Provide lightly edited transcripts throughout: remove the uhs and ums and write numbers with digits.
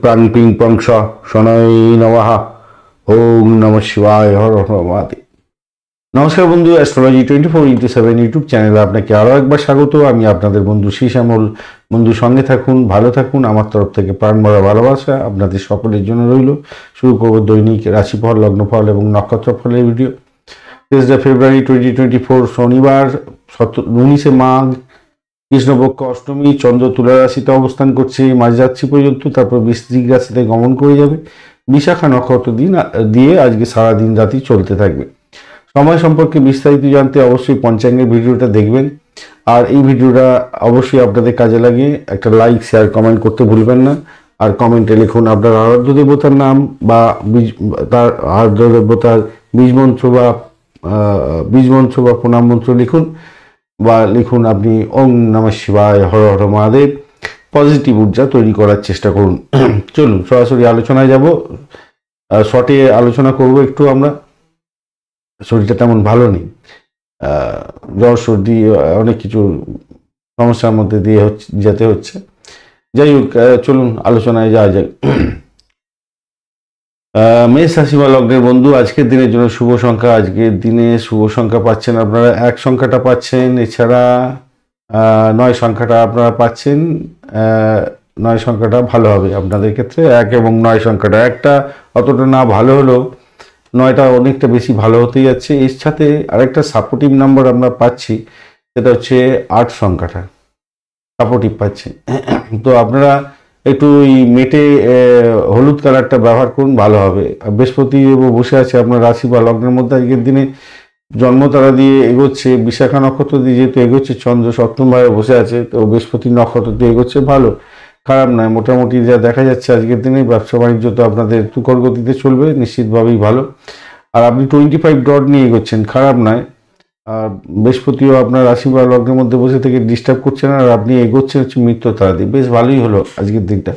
প্রাং ping pong স শনৈ নমঃ। ওম নমঃ শিবায়, হর হর মহাদেব। নমস্কার বন্ধু, অ্যাস্ট্রোলজি 24x7 ইউটিউব চ্যানেলে আপনাকে আরও একবার স্বাগত। আমি আপনাদের বন্ধু শ্যামল। বন্ধু সঙ্গে থাকুন, ভালো থাকুন। আমার তরফ থেকে প্রাণ ভরা ভালোবাসা আপনাদের সকলের জন্য রইল। শুরু করব দৈনিক রাশিফল, লগ্নফল এবং নক্ষত্রফলের ভিডিও। 23 ফেব্রুয়ারি 2024 শনিবার, 19 মাঘ, কৃষ্ণপক্ষ অষ্টমী। চন্দ্র তুলা রাশিতে অবস্থান করছে মাঝরাত্রি পর্যন্ত, তারপর বৃশ্চিক রাশিতে গমন করে যাবে। বিশাখা নক্ষত্র দিয়ে আজকে সারাদিন রাতি চলতে থাকবে। সময় সম্পর্কে বিস্তারিত জানতে অবশ্যই পঞ্চাঙ্গের ভিডিওটা দেখবেন। আর এই ভিডিওটা অবশ্যই আপনাদের কাজে লাগে। একটা লাইক, শেয়ার, কমেন্ট করতে ভুলবেন না। আর কমেন্টে লিখুন আপনার আরাধ্য দেবতার নাম বা তার আরাধ্য দেবতার বীজ মন্ত্র বা প্রণাম মন্ত্র লিখুন, বা লিখুন আপনি ওম নমঃ শিবায়, হর হর মহাদেব। পজিটিভ ঊর্জা তৈরি করার চেষ্টা করুন। চলুন সরাসরি আলোচনায় যাব। শর্টে আলোচনা করব একটু। আমরা শরীরটা তেমন ভালো নেই, জ্বর সর্দি অনেক কিছু সমস্যার মধ্যে দিয়ে যেতে হচ্ছে। যাই হোক, চলুন আলোচনায় যাওয়া যাক। মেষ রাশি বা লগ্নের বন্ধু, আজকের দিনের জন্য শুভ সংখ্যা, আজকের দিনে শুভ সংখ্যা পাচ্ছেন আপনারা 1 সংখ্যাটা পাচ্ছেন। এছাড়া 9 সংখ্যাটা আপনারা পাচ্ছেন। 9 সংখ্যাটা ভালো হবে আপনাদের ক্ষেত্রে। 1 এবং 9 সংখ্যাটা, একটা অতটা না ভালো হলেও 9টা অনেকটা বেশি ভালো হতে যাচ্ছে। এর সাথে আরেকটা সাপোর্টিভ নাম্বার আমরা পাচ্ছি, সেটা হচ্ছে 8 সংখ্যাটা সাপোর্টিভ পাচ্ছি। তো আপনারা একটু ওই মেটে হলুদ কালারটা ব্যবহার করুন, ভালো হবে। বৃহস্পতি বসে আছে আপনার রাশি বা লগ্নের মধ্যে। আজকের দিনে জন্মতারা দিয়ে এগোচ্ছে, বিশাখা নক্ষত্র দিয়ে যেহেতু এগোচ্ছে, চন্দ্র সপ্তমভাবে বসে আছে, তো বৃহস্পতি নক্ষত্র দিয়ে এগোচ্ছে, ভালো, খারাপ নয়। মোটামুটি যা দেখা যাচ্ছে আজকের দিনে ব্যবসা বাণিজ্য তো আপনাদের তুখর গতিতে চলবে, নিশ্চিতভাবেই ভালো। আর আপনি 25 ডট নিয়ে এগোচ্ছেন, খারাপ নয়। আর বৃহস্পতিও আপনার রাশি বা লগ্নের মধ্যে বসে থেকে ডিস্টার্ব করছেন, আর আপনি এগোচ্ছেন হচ্ছে মৃত্যু তারা দিয়ে, বেশ ভালোই হলো আজকের দিনটা।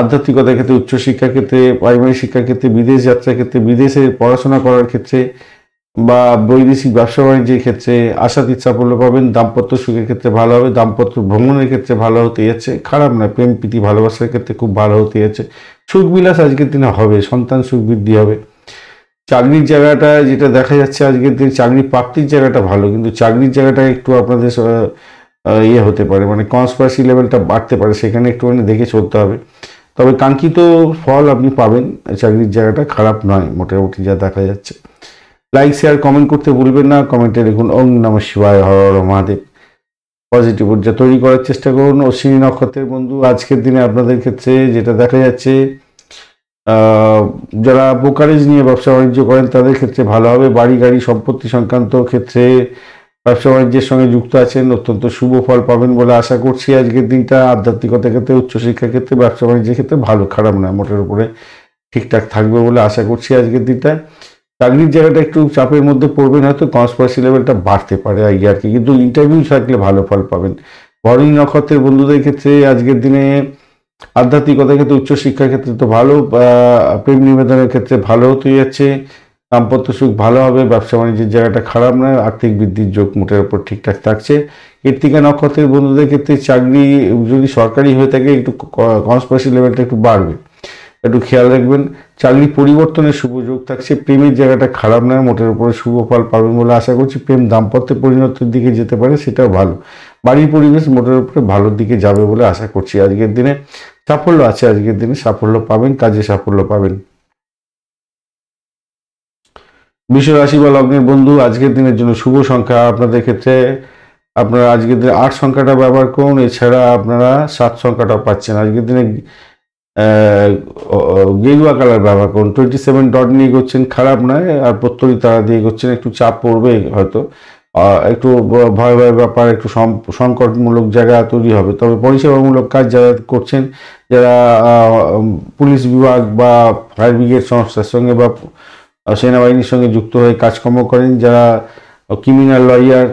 আধ্যাত্মিকতার ক্ষেত্রে, উচ্চশিক্ষার ক্ষেত্রে, প্রাইমারি শিক্ষার ক্ষেত্রে, বিদেশ যাত্রার ক্ষেত্রে, বিদেশে পড়াশোনা করার ক্ষেত্রে বা বৈদেশিক ব্যবসা বাণিজ্যের ক্ষেত্রে আশাতীত সাফল্য পাবেন। দাম্পত্য সুখের ক্ষেত্রে ভালো হবে। দাম্পত্য ভ্রমণের ক্ষেত্রে ভালো হতে যাচ্ছে, খারাপ নয়। প্রেম প্রীতি ভালোবাসার ক্ষেত্রে খুব ভালো হতে যাচ্ছে। সুখ বিলাস আজকের দিনে হবে, সন্তান সুখ বৃদ্ধি হবে। চাকরির জায়গাটা যেটা দেখা যাচ্ছে আজকের দিন, চাকরি প্রাপ্তির জায়গাটা ভালো, কিন্তু চাকরির জায়গাটা একটু আপনাদের হতে পারে, মানে কনস্পারেসি লেভেলটা বাড়তে পারে, সেখানে একটুখানি দেখে চলতে হবে। তবে কাঙ্ক্ষিত ফল আপনি পাবেন। চাকরির জায়গাটা খারাপ নয় মোটামুটি যা দেখা যাচ্ছে। লাইক, শেয়ার, কমেন্ট করতে ভুলবেন না। কমেন্টে লিখুন ওম নমঃ শিবায়, হর হর মহাদেব। পজিটিভ ঊর্জা তৈরি করার চেষ্টা করুন। অশ্বিনী নক্ষত্রের বন্ধু, আজকের দিনে আপনাদের ক্ষেত্রে যেটা দেখা যাচ্ছে, যারা ব্রোকারেজ নিয়ে ব্যবসা বাণিজ্য করেন তাদের ক্ষেত্রে ভালো হবে। বাড়ি গাড়ি সম্পত্তি সংক্রান্ত ক্ষেত্রে ব্যবসা বাণিজ্যের সঙ্গে যুক্ত আছেন, অত্যন্ত শুভ ফল পাবেন বলে আশা করছি আজকের দিনটা। আধ্যাত্মিকতার ক্ষেত্রে, উচ্চশিক্ষার ক্ষেত্রে, ব্যবসা বাণিজ্যের ক্ষেত্রে ভালো, খারাপ না, মোটের উপরে ঠিকঠাক থাকবে বলে আশা করছি আজকের দিনটা। চাকরির জায়গাটা একটু চাপের মধ্যে পড়বেন, হয়তো কনস্পারেসি লেভেলটা বাড়তে পারে আর কি, কিন্তু ইন্টারভিউ থাকলে ভালো ফল পাবেন। ভরণী নক্ষত্রের বন্ধুদের ক্ষেত্রে আজকের দিনে আধ্যাত্মিকতার ক্ষেত্রে, উচ্চশিক্ষার ক্ষেত্রে তো ভালো, প্রেম নিবেদনের ক্ষেত্রে ভালো হতে যাচ্ছে। দাম্পত্য সুখ ভালো হবে। ব্যবসা বাণিজ্যের জায়গাটা খারাপ নয়, আর্থিক বৃদ্ধির যোগ মোটের উপর ঠিকঠাক থাকছে। কৃত্তিকা নক্ষত্রের বন্ধুদের ক্ষেত্রে চাকরি যদি সরকারি হয়ে থাকে, একটু কনস্পারেসি লেভেলটা একটু বাড়বে, একটু খেয়াল রাখবেন। চাকরি পরিবর্তনের শুভ যোগ থাকছে। প্রেমের জায়গাটা খারাপ নয়, মোটের উপরে শুভ ফল পাবেন বলে আশা করছি। প্রেম দাম্পত্যে পরিণতির দিকে যেতে পারে, সেটাও ভালো। বাড়ির পরিবেশ মোটের উপরে ভালোর দিকে যাবে বলে আশা করছি আজকের দিনে। সাফল্য আছে আজকের দিনে, সাফল্য পাবেন, কাজে সাফল্য পাবেন। বৃষ রাশি বা লগ্নের বন্ধু, আজকের দিনের জন্য শুভ সংখ্যা আপনাদের ক্ষেত্রে, আপনারা আজকের দিনে 8 সংখ্যাটা ব্যবহার করুন। এছাড়া আপনারা 7 সংখ্যাটা পাচ্ছেন। আজকের দিনে গেরুয়া কালার ব্যবহার করুন। 27 ডট নিয়ে করছেন, খারাপ নয়। আর প্রত্যরী তারা দিয়ে করছেন, একটু চাপ পড়বে হয়তো, একটু ভয় ভয় ব্যাপার, একটু সংকটমূলক জায়গা তৈরি হবে। তবে পরিষেবামূলক কাজ যারা করছেন, যারা পুলিশ বিভাগ বা ফায়ার ব্রিগেড সংস্থার সঙ্গে বা সেনাবাহিনীর সঙ্গে যুক্ত হয়ে কাজকর্ম করেন, যারা ক্রিমিনাল লয়ার,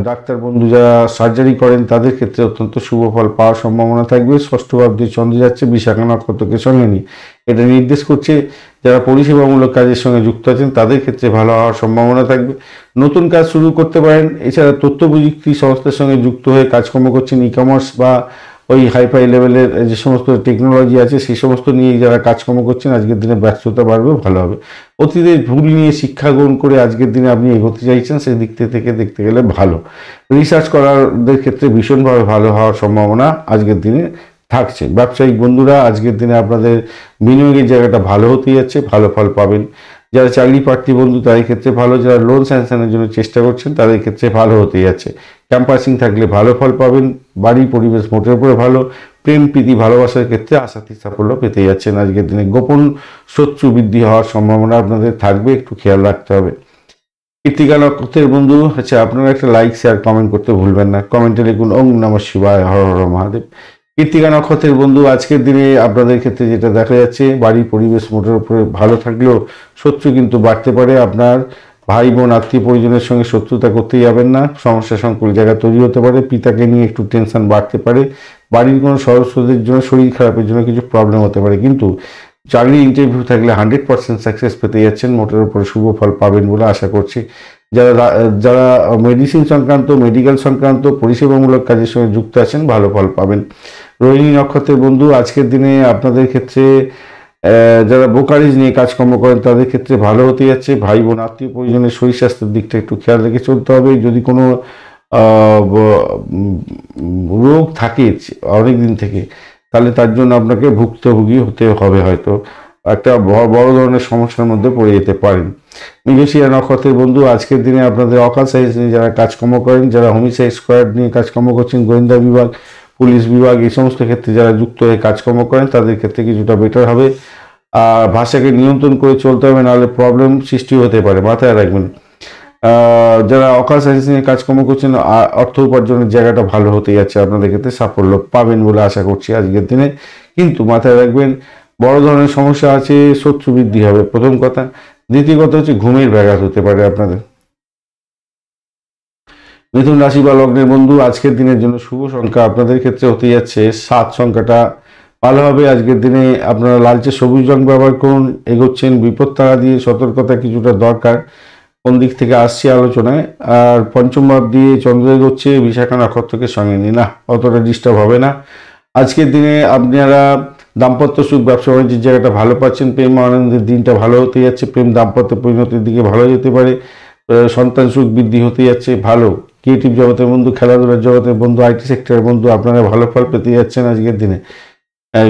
ডাক্তার বন্ধু যারা সার্জারি করেন, তাদের ক্ষেত্রে অত্যন্ত শুভ ফল পাওয়ার সম্ভাবনা থাকবে। ষষ্ঠ ভাব দিয়ে চন্দ্র যাচ্ছে বিশাখা নক্ষত্রকে সঙ্গে নিয়ে, এটা নির্দেশ করছে যারা পরিষেবামূলক কাজের সঙ্গে যুক্ত আছেন তাদের ক্ষেত্রে ভালো হওয়ার সম্ভাবনা থাকবে। নতুন কাজ শুরু করতে পারেন। এছাড়া তথ্য প্রযুক্তি সংস্থার সঙ্গে যুক্ত হয়ে কাজকর্ম করছেন, ই কমার্স বা ওই হাইফাই লেভেলের যে সমস্ত টেকনোলজি আছে সেই সমস্ত নিয়ে যারা কাজকর্ম করছেন আজকের দিনে ব্যস্ততা বাড়বে, ভালো হবে। অতীতের ভুল নিয়ে শিক্ষা গ্রহণ করে আজকের দিনে আপনি এগোতে চাইছেন, সেই দিক থেকে দেখতে গেলে ভালো। রিসার্চ করারদের ক্ষেত্রে ভীষণভাবে ভালো হওয়ার সম্ভাবনা আজকের দিনে থাকছে। ব্যবসায়িক বন্ধুরা আজকের দিনে আপনাদের বিনিয়োগের জায়গাটা ভালো হতে যাচ্ছে, ভালো ফল পাবেন। যারা চাকরি প্রার্থী বন্ধু তাদের ক্ষেত্রে ভালো, যারা লোন স্যাংশনের জন্য চেষ্টা করছেন তাদের ক্ষেত্রে ভালো হতে যাচ্ছে। ক্যাম্পাসিং থাকলে ভালো ফল পাবেন। বাড়ি পরিবেশ মোটের উপরে ভালো। প্রেম প্রীতি ভালোবাসার ক্ষেত্রে আশাতীত সাফল্য পেতে যাচ্ছেন আজকের দিনে। গোপন শত্রু বৃদ্ধি হওয়ার সম্ভাবনা আপনাদের থাকবে, একটু খেয়াল রাখতে হবে। কৃত্তিকা নক্ষত্রের বন্ধু, আচ্ছা আপনারা একটা লাইক শেয়ার কমেন্ট করতে ভুলবেন না। কমেন্টে লিখুন ওম নমঃ শিবায়, হর হর মহাদেব। কৃত্তিকা নক্ষত্রের বন্ধু আজকের দিনে আপনাদের ক্ষেত্রে যেটা দেখা যাচ্ছে, বাড়ির পরিবেশ মোটের উপরে ভালো থাকলেও শত্রু কিন্তু বাড়তে পারে। আপনার ভাই বোন আত্মীয় পরিজনের সঙ্গে শত্রুতা করতে যাবেন না, সমস্যা সংকুল জায়গা তৈরি হতে পারে। পিতাকে নিয়ে একটু টেনশন বাড়তে পারে। বাড়ির কোনো সদস্যদের জন্য শরীর খারাপের জন্য কিছু প্রবলেম হতে পারে, কিন্তু চাকরি ইন্টারভিউ থাকলে 100% সাকসেস পেতে যাচ্ছেন, মোটের উপরে শুভ ফল পাবেন বলে আশা করছি। যারা যারা মেডিসিন সংক্রান্ত, মেডিকেল সংক্রান্ত পরিষেবামূলক কাজের সঙ্গে যুক্ত আছেন ভালো ফল পাবেন। রোহিণী নক্ষত্রের বন্ধু আজকের দিনে আপনাদের ক্ষেত্রে যারা ব্রোকারেজ নিয়ে কাজকর্ম করেন তাদের ক্ষেত্রে ভালো হতে যাচ্ছে। ভাই বোন আত্মীয় পরিজনের শরীর স্বাস্থ্যের দিকটা একটু খেয়াল রেখে চলতে হবে। যদি কোনো রোগ থাকে অনেক দিন থেকে, তাহলে তার জন্য আপনাকে ভুক্তভোগী হতে হবে, হয়তো একটা বড় ধরনের সমস্যার মধ্যে পড়ে যেতে পারেন। মৃগশিরা নক্ষত্রের বন্ধু আজকের দিনে আপনাদের অকাল সাইজ নিয়ে যারা কাজকর্ম করেন, যারা হোমিসাইড স্কোয়াড নিয়ে কাজকর্ম করছেন, গোয়েন্দা বিভাগ, পুলিশ বিভাগ, এই সমস্ত ক্ষেত্রে যারা যুক্ত হয়ে কাজকর্ম করেন তাদের ক্ষেত্রে কিছুটা বেটার হবে। আর ভাষাকে নিয়ন্ত্রণ করে চলতে হবে, নাহলে প্রবলেম সৃষ্টি হতে পারে, মাথায় রাখবেন। যারা অকাল সাইন্স নিয়ে কাজকর্ম করছেন অর্থ উপার্জনের জায়গাটা ভালো হতে যাচ্ছে, আপনাদের ক্ষেত্রে সাফল্য পাবেন বলে আশা করছি আজকের দিনে। কিন্তু মাথায় রাখবেন বড় ধরনের সমস্যা আছে, শত্রু বৃদ্ধি হবে, প্রথম কথা। দ্বিতীয় কথা হচ্ছে ঘুমের ব্যাঘাত হতে পারে আপনাদের। মিথুন রাশি বা লগ্নের বন্ধু আজকের দিনের জন্য শুভ সংখ্যা আপনাদের ক্ষেত্রে হতে যাচ্ছে 7 সংখ্যাটা ভালো হবে। আজকের দিনে আপনারা লালচে সবুজ রং ব্যবহার করুন। এগোচ্ছেন বিপদ তাড়া দিয়ে, সতর্কতা কিছুটা দরকার। কোন দিক থেকে আসছে আলোচনায়। আর পঞ্চম ভাব দিয়ে চন্দ্র এগোচ্ছে, বিশাখা নক্ষত্রকে সঙ্গে নিয়ে না, অতটা ডিস্টার্ব হবে না। আজকের দিনে আপনারা দাম্পত্য সুখ, ব্যবসা বাণিজ্যের জায়গাটা ভালো পাচ্ছেন। প্রেম আনন্দের দিনটা ভালো হতে যাচ্ছে, প্রেম দাম্পত্য পরিণতির দিকে ভালো যেতে পারে। সন্তান সুখ বৃদ্ধি হতে যাচ্ছে, ভালো। ক্রিয়েটিভ জগতের বন্ধু, খেলাধুলার জগতের বন্ধু, আইটি সেক্টরের বন্ধু আপনারা ভালো ফল পেতে যাচ্ছেন আজকের দিনে।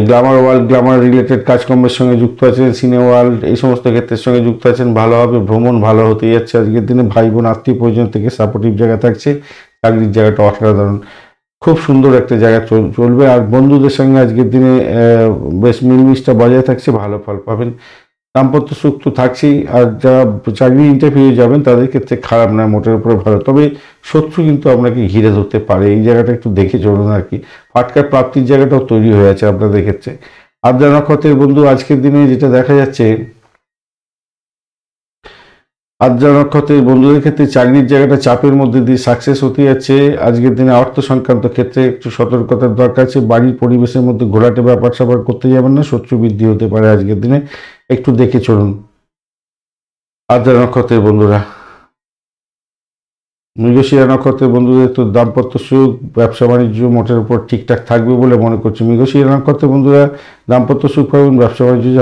গ্ল্যামার ওয়ার্ল্ড, গ্ল্যামার রিলেটেড কাজকর্মের সঙ্গে যুক্ত আছেন, সিনে ওয়ার্ল্ড, এই সমস্ত ক্ষেত্রের সঙ্গে যুক্ত আছেন, ভালো হবে। ভ্রমণ ভালো হতে যাচ্ছে আজকের দিনে। ভাই বোন আত্মীয় পরিজন থেকে সাপোর্টিভ জায়গা থাকছে। চাকরির জায়গাটা অসাধারণ, খুব সুন্দর একটা জায়গা চলবে। আর বন্ধুদের সঙ্গে আজকের দিনে বেশ মিলমিশটা বজায় থাকছে, ভালো ফল পাবেন। দাম্পত্য সুখ তো থাকছেই। আর যারা চাকরি ইন্টারভিউ যাবেন তাদের ক্ষেত্রে খারাপ নয়, মোটের উপরে ভালো। তবে শত্রু কিন্তু আপনাকে ঘিরে ধরতে পারে, এই জায়গাটা একটু দেখে চলুন আর কি। ফাটকার প্রাপ্তির জায়গাটাও তৈরি হয়ে আছে আপনাদের ক্ষেত্রে। আদ্রা নক্ষত্রের বন্ধু আজকের দিনে যেটা দেখা যাচ্ছে, আদ্রা নক্ষত্রের বন্ধুদের ক্ষেত্রে চাকরির জায়গাটা চাপের মধ্যে দিয়ে সাকসেস হতে যাচ্ছে। আজকের দিনে অর্থ সংক্রান্ত ক্ষেত্রে একটু সতর্কতার দরকার আছে। বাড়ির পরিবেশের মধ্যে ঘোলাটে ব্যাপার স্যাপার করতে যাবেন না, শত্রু বৃদ্ধি হতে পারে আজকের দিনে, একটু দেখে চলুন আদ্রা নক্ষত্রের বন্ধুরা। মৃগশিরা নক্ষত্রের বন্ধুদের তো দাম্পত্য সুখ, ব্যবসা বাণিজ্য মোটের উপর ঠিকঠাক থাকবে বলে মনে করছি। মৃগশিরা নক্ষত্রের বন্ধুরা দাম্পত্য সুখ পাবেন, ব্যবসা বাণিজ্য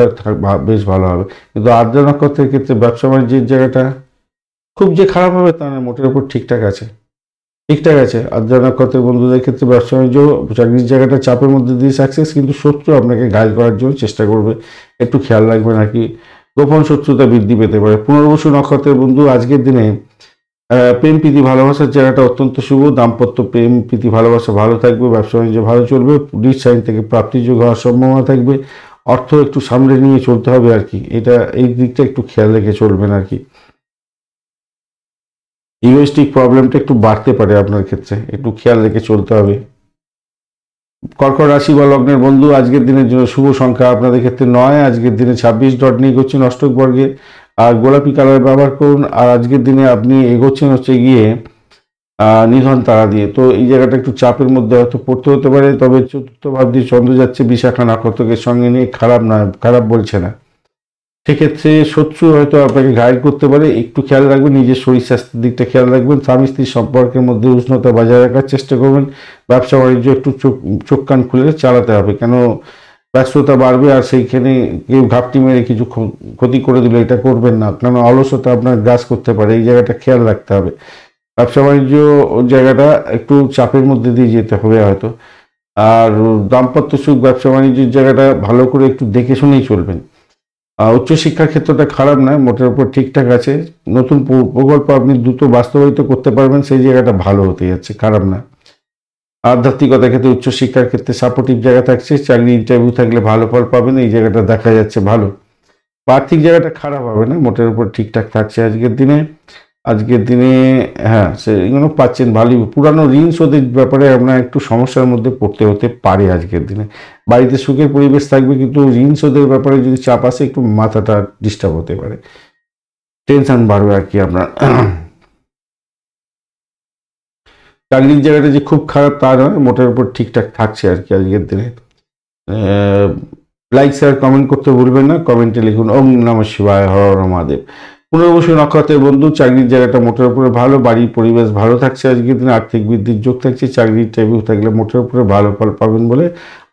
বেশ ভালো হবে। কিন্তু আদ্রা নক্ষত্রের ক্ষেত্রে ব্যবসা বাণিজ্যের জায়গাটা খুব যে খারাপ হবে তা না, মোটের উপর ঠিকঠাক আছে, ঠিকঠাক আছে। আদ্রা নক্ষত্রের বন্ধুদের ক্ষেত্রে ব্যবসা বাণিজ্য, চাকরির জায়গাটা চাপের মধ্যে দিয়ে সাকসেস, কিন্তু শত্রু আপনাকে ঘায়েল করার জন্য চেষ্টা করবে, একটু খেয়াল রাখবেন আর কি। গোপন শত্রুতা বৃদ্ধি পেতে পারে। পুনর্বসু নক্ষত্রের বন্ধু আজকের দিনে প্রেম প্রীতি ভালোবাসার জায়গাটা অত্যন্ত শুভ। দাম্পত্য প্রেম প্রীতি ভালোবাসা ভালো থাকবে, ব্যবসা বাণিজ্য ভালো চলবে। পুলিশ সাইন থেকে প্রাপ্তিযোগ হওয়ার সম্ভাবনা থাকবে। অর্থ একটু সামলে নিয়ে চলতে হবে আর কি, এটা এই দিকটা একটু খেয়াল রেখে চলবেন আর কি। ইগোইস্টিক প্রবলেমটা একটু বাড়তে পারে আপনার ক্ষেত্রে, একটু খেয়াল রেখে চলতে হবে। কর্কট রাশি বা লগ্নের বন্ধু আজকের দিনের জন্য শুভ সংখ্যা আপনাদের ক্ষেত্রে 9। আজকের দিনে 26 ডট নিয়ে এগোচ্ছেন অষ্টক বর্গে, আর গোলাপি কালার ব্যবহার করুন। আর আজকের দিনে আপনি এগোচ্ছেন হচ্ছে গিয়ে নিধন তারা দিয়ে। তো এই জায়গাটা একটু চাপের মধ্যে হয়তো পড়তে হতে পারে। তবে চতুর্থ ভাব দিয়ে চন্দ্র যাচ্ছে বিশাখা নক্ষত্রকে সঙ্গে নিয়ে, খারাপ নয়, খারাপ বলছে না। সেক্ষেত্রে শত্রু হয়তো আপনাকে ঘায়েল করতে পারে, একটু খেয়াল রাখবেন, নিজের শরীর স্বাস্থ্যের দিকটা খেয়াল রাখবেন। স্বামী স্ত্রীর সম্পর্কের মধ্যে উষ্ণতা বজায় রাখার চেষ্টা করবেন। ব্যবসা বাণিজ্য একটু চোখ কান খুলে চালাতে হবে, কেন ব্যস্ততা বাড়বে আর সেইখানে কেউ ঘাপটি মেরে কিছু ক্ষতি করে দিলে এটা করবেন না, কেন অলসতা আপনার গ্রাস করতে পারে, এই জায়গাটা খেয়াল রাখতে হবে। ব্যবসা বাণিজ্য জায়গাটা একটু চাপের মধ্যে দিয়ে যেতে হবে হয়তো। আর দাম্পত্য সুখ, ব্যবসা বাণিজ্যের জায়গাটা ভালো করে একটু দেখে শুনেই চলবেন। উচ্চশিক্ষার ক্ষেত্রটা খারাপ নয়, মোটের উপর ঠিকঠাক আছে। নতুন প্রকল্প আপনি দ্রুত বাস্তবায়িত করতে পারবেন, সেই জায়গাটা ভালো হতে যাচ্ছে, খারাপ না। আধ্যাত্মিকতার ক্ষেত্রে, উচ্চশিক্ষার ক্ষেত্রে সাপোর্টিভ জায়গা থাকছে। চাকরি ইন্টারভিউ থাকলে ভালো ফল পাবেন, এই জায়গাটা দেখা যাচ্ছে ভালো। আর্থিক জায়গাটা খারাপ হবে না, মোটের উপর ঠিকঠাক থাকছে আজকের দিনে। হ্যাঁ, সেগুলো পাচ্ছেন ভালোই। পুরানো ঋণ শোধের ব্যাপারে আপনার একটু সমস্যার মধ্যে পড়তে হতে পারে আজকের দিনে। বাড়িতে সুখের পরিবেশ থাকবে, কিন্তু ঋণ শোধের ব্যাপারে যদি চাপ আসে একটু মাথাটা ডিস্টার্ব হতে পারে, টেনশন বাড়বে আর কি আপনার। চাকরির জায়গাটা যে খুব খারাপ তা নয়, মোটের উপর ঠিকঠাক থাকছে আর কি আজকের দিনে। লাইক শেয়ার কমেন্ট করতে ভুলবেন না, কমেন্টে লিখুন ওম নমঃ শিবায়, হর হর মহাদেব। পুনর্বসু নক্ষত্রের বন্ধু, চাকরির জায়গাটা মোটের উপরে ভালো, বাড়ির পরিবেশ ভালো থাকছে আজকের দিনে। আর্থিক বৃদ্ধির যোগ থাকছে। চাকরির ইন্টারভিউ থাকলে মোটের উপরে ভালো ফল পাবেন বলে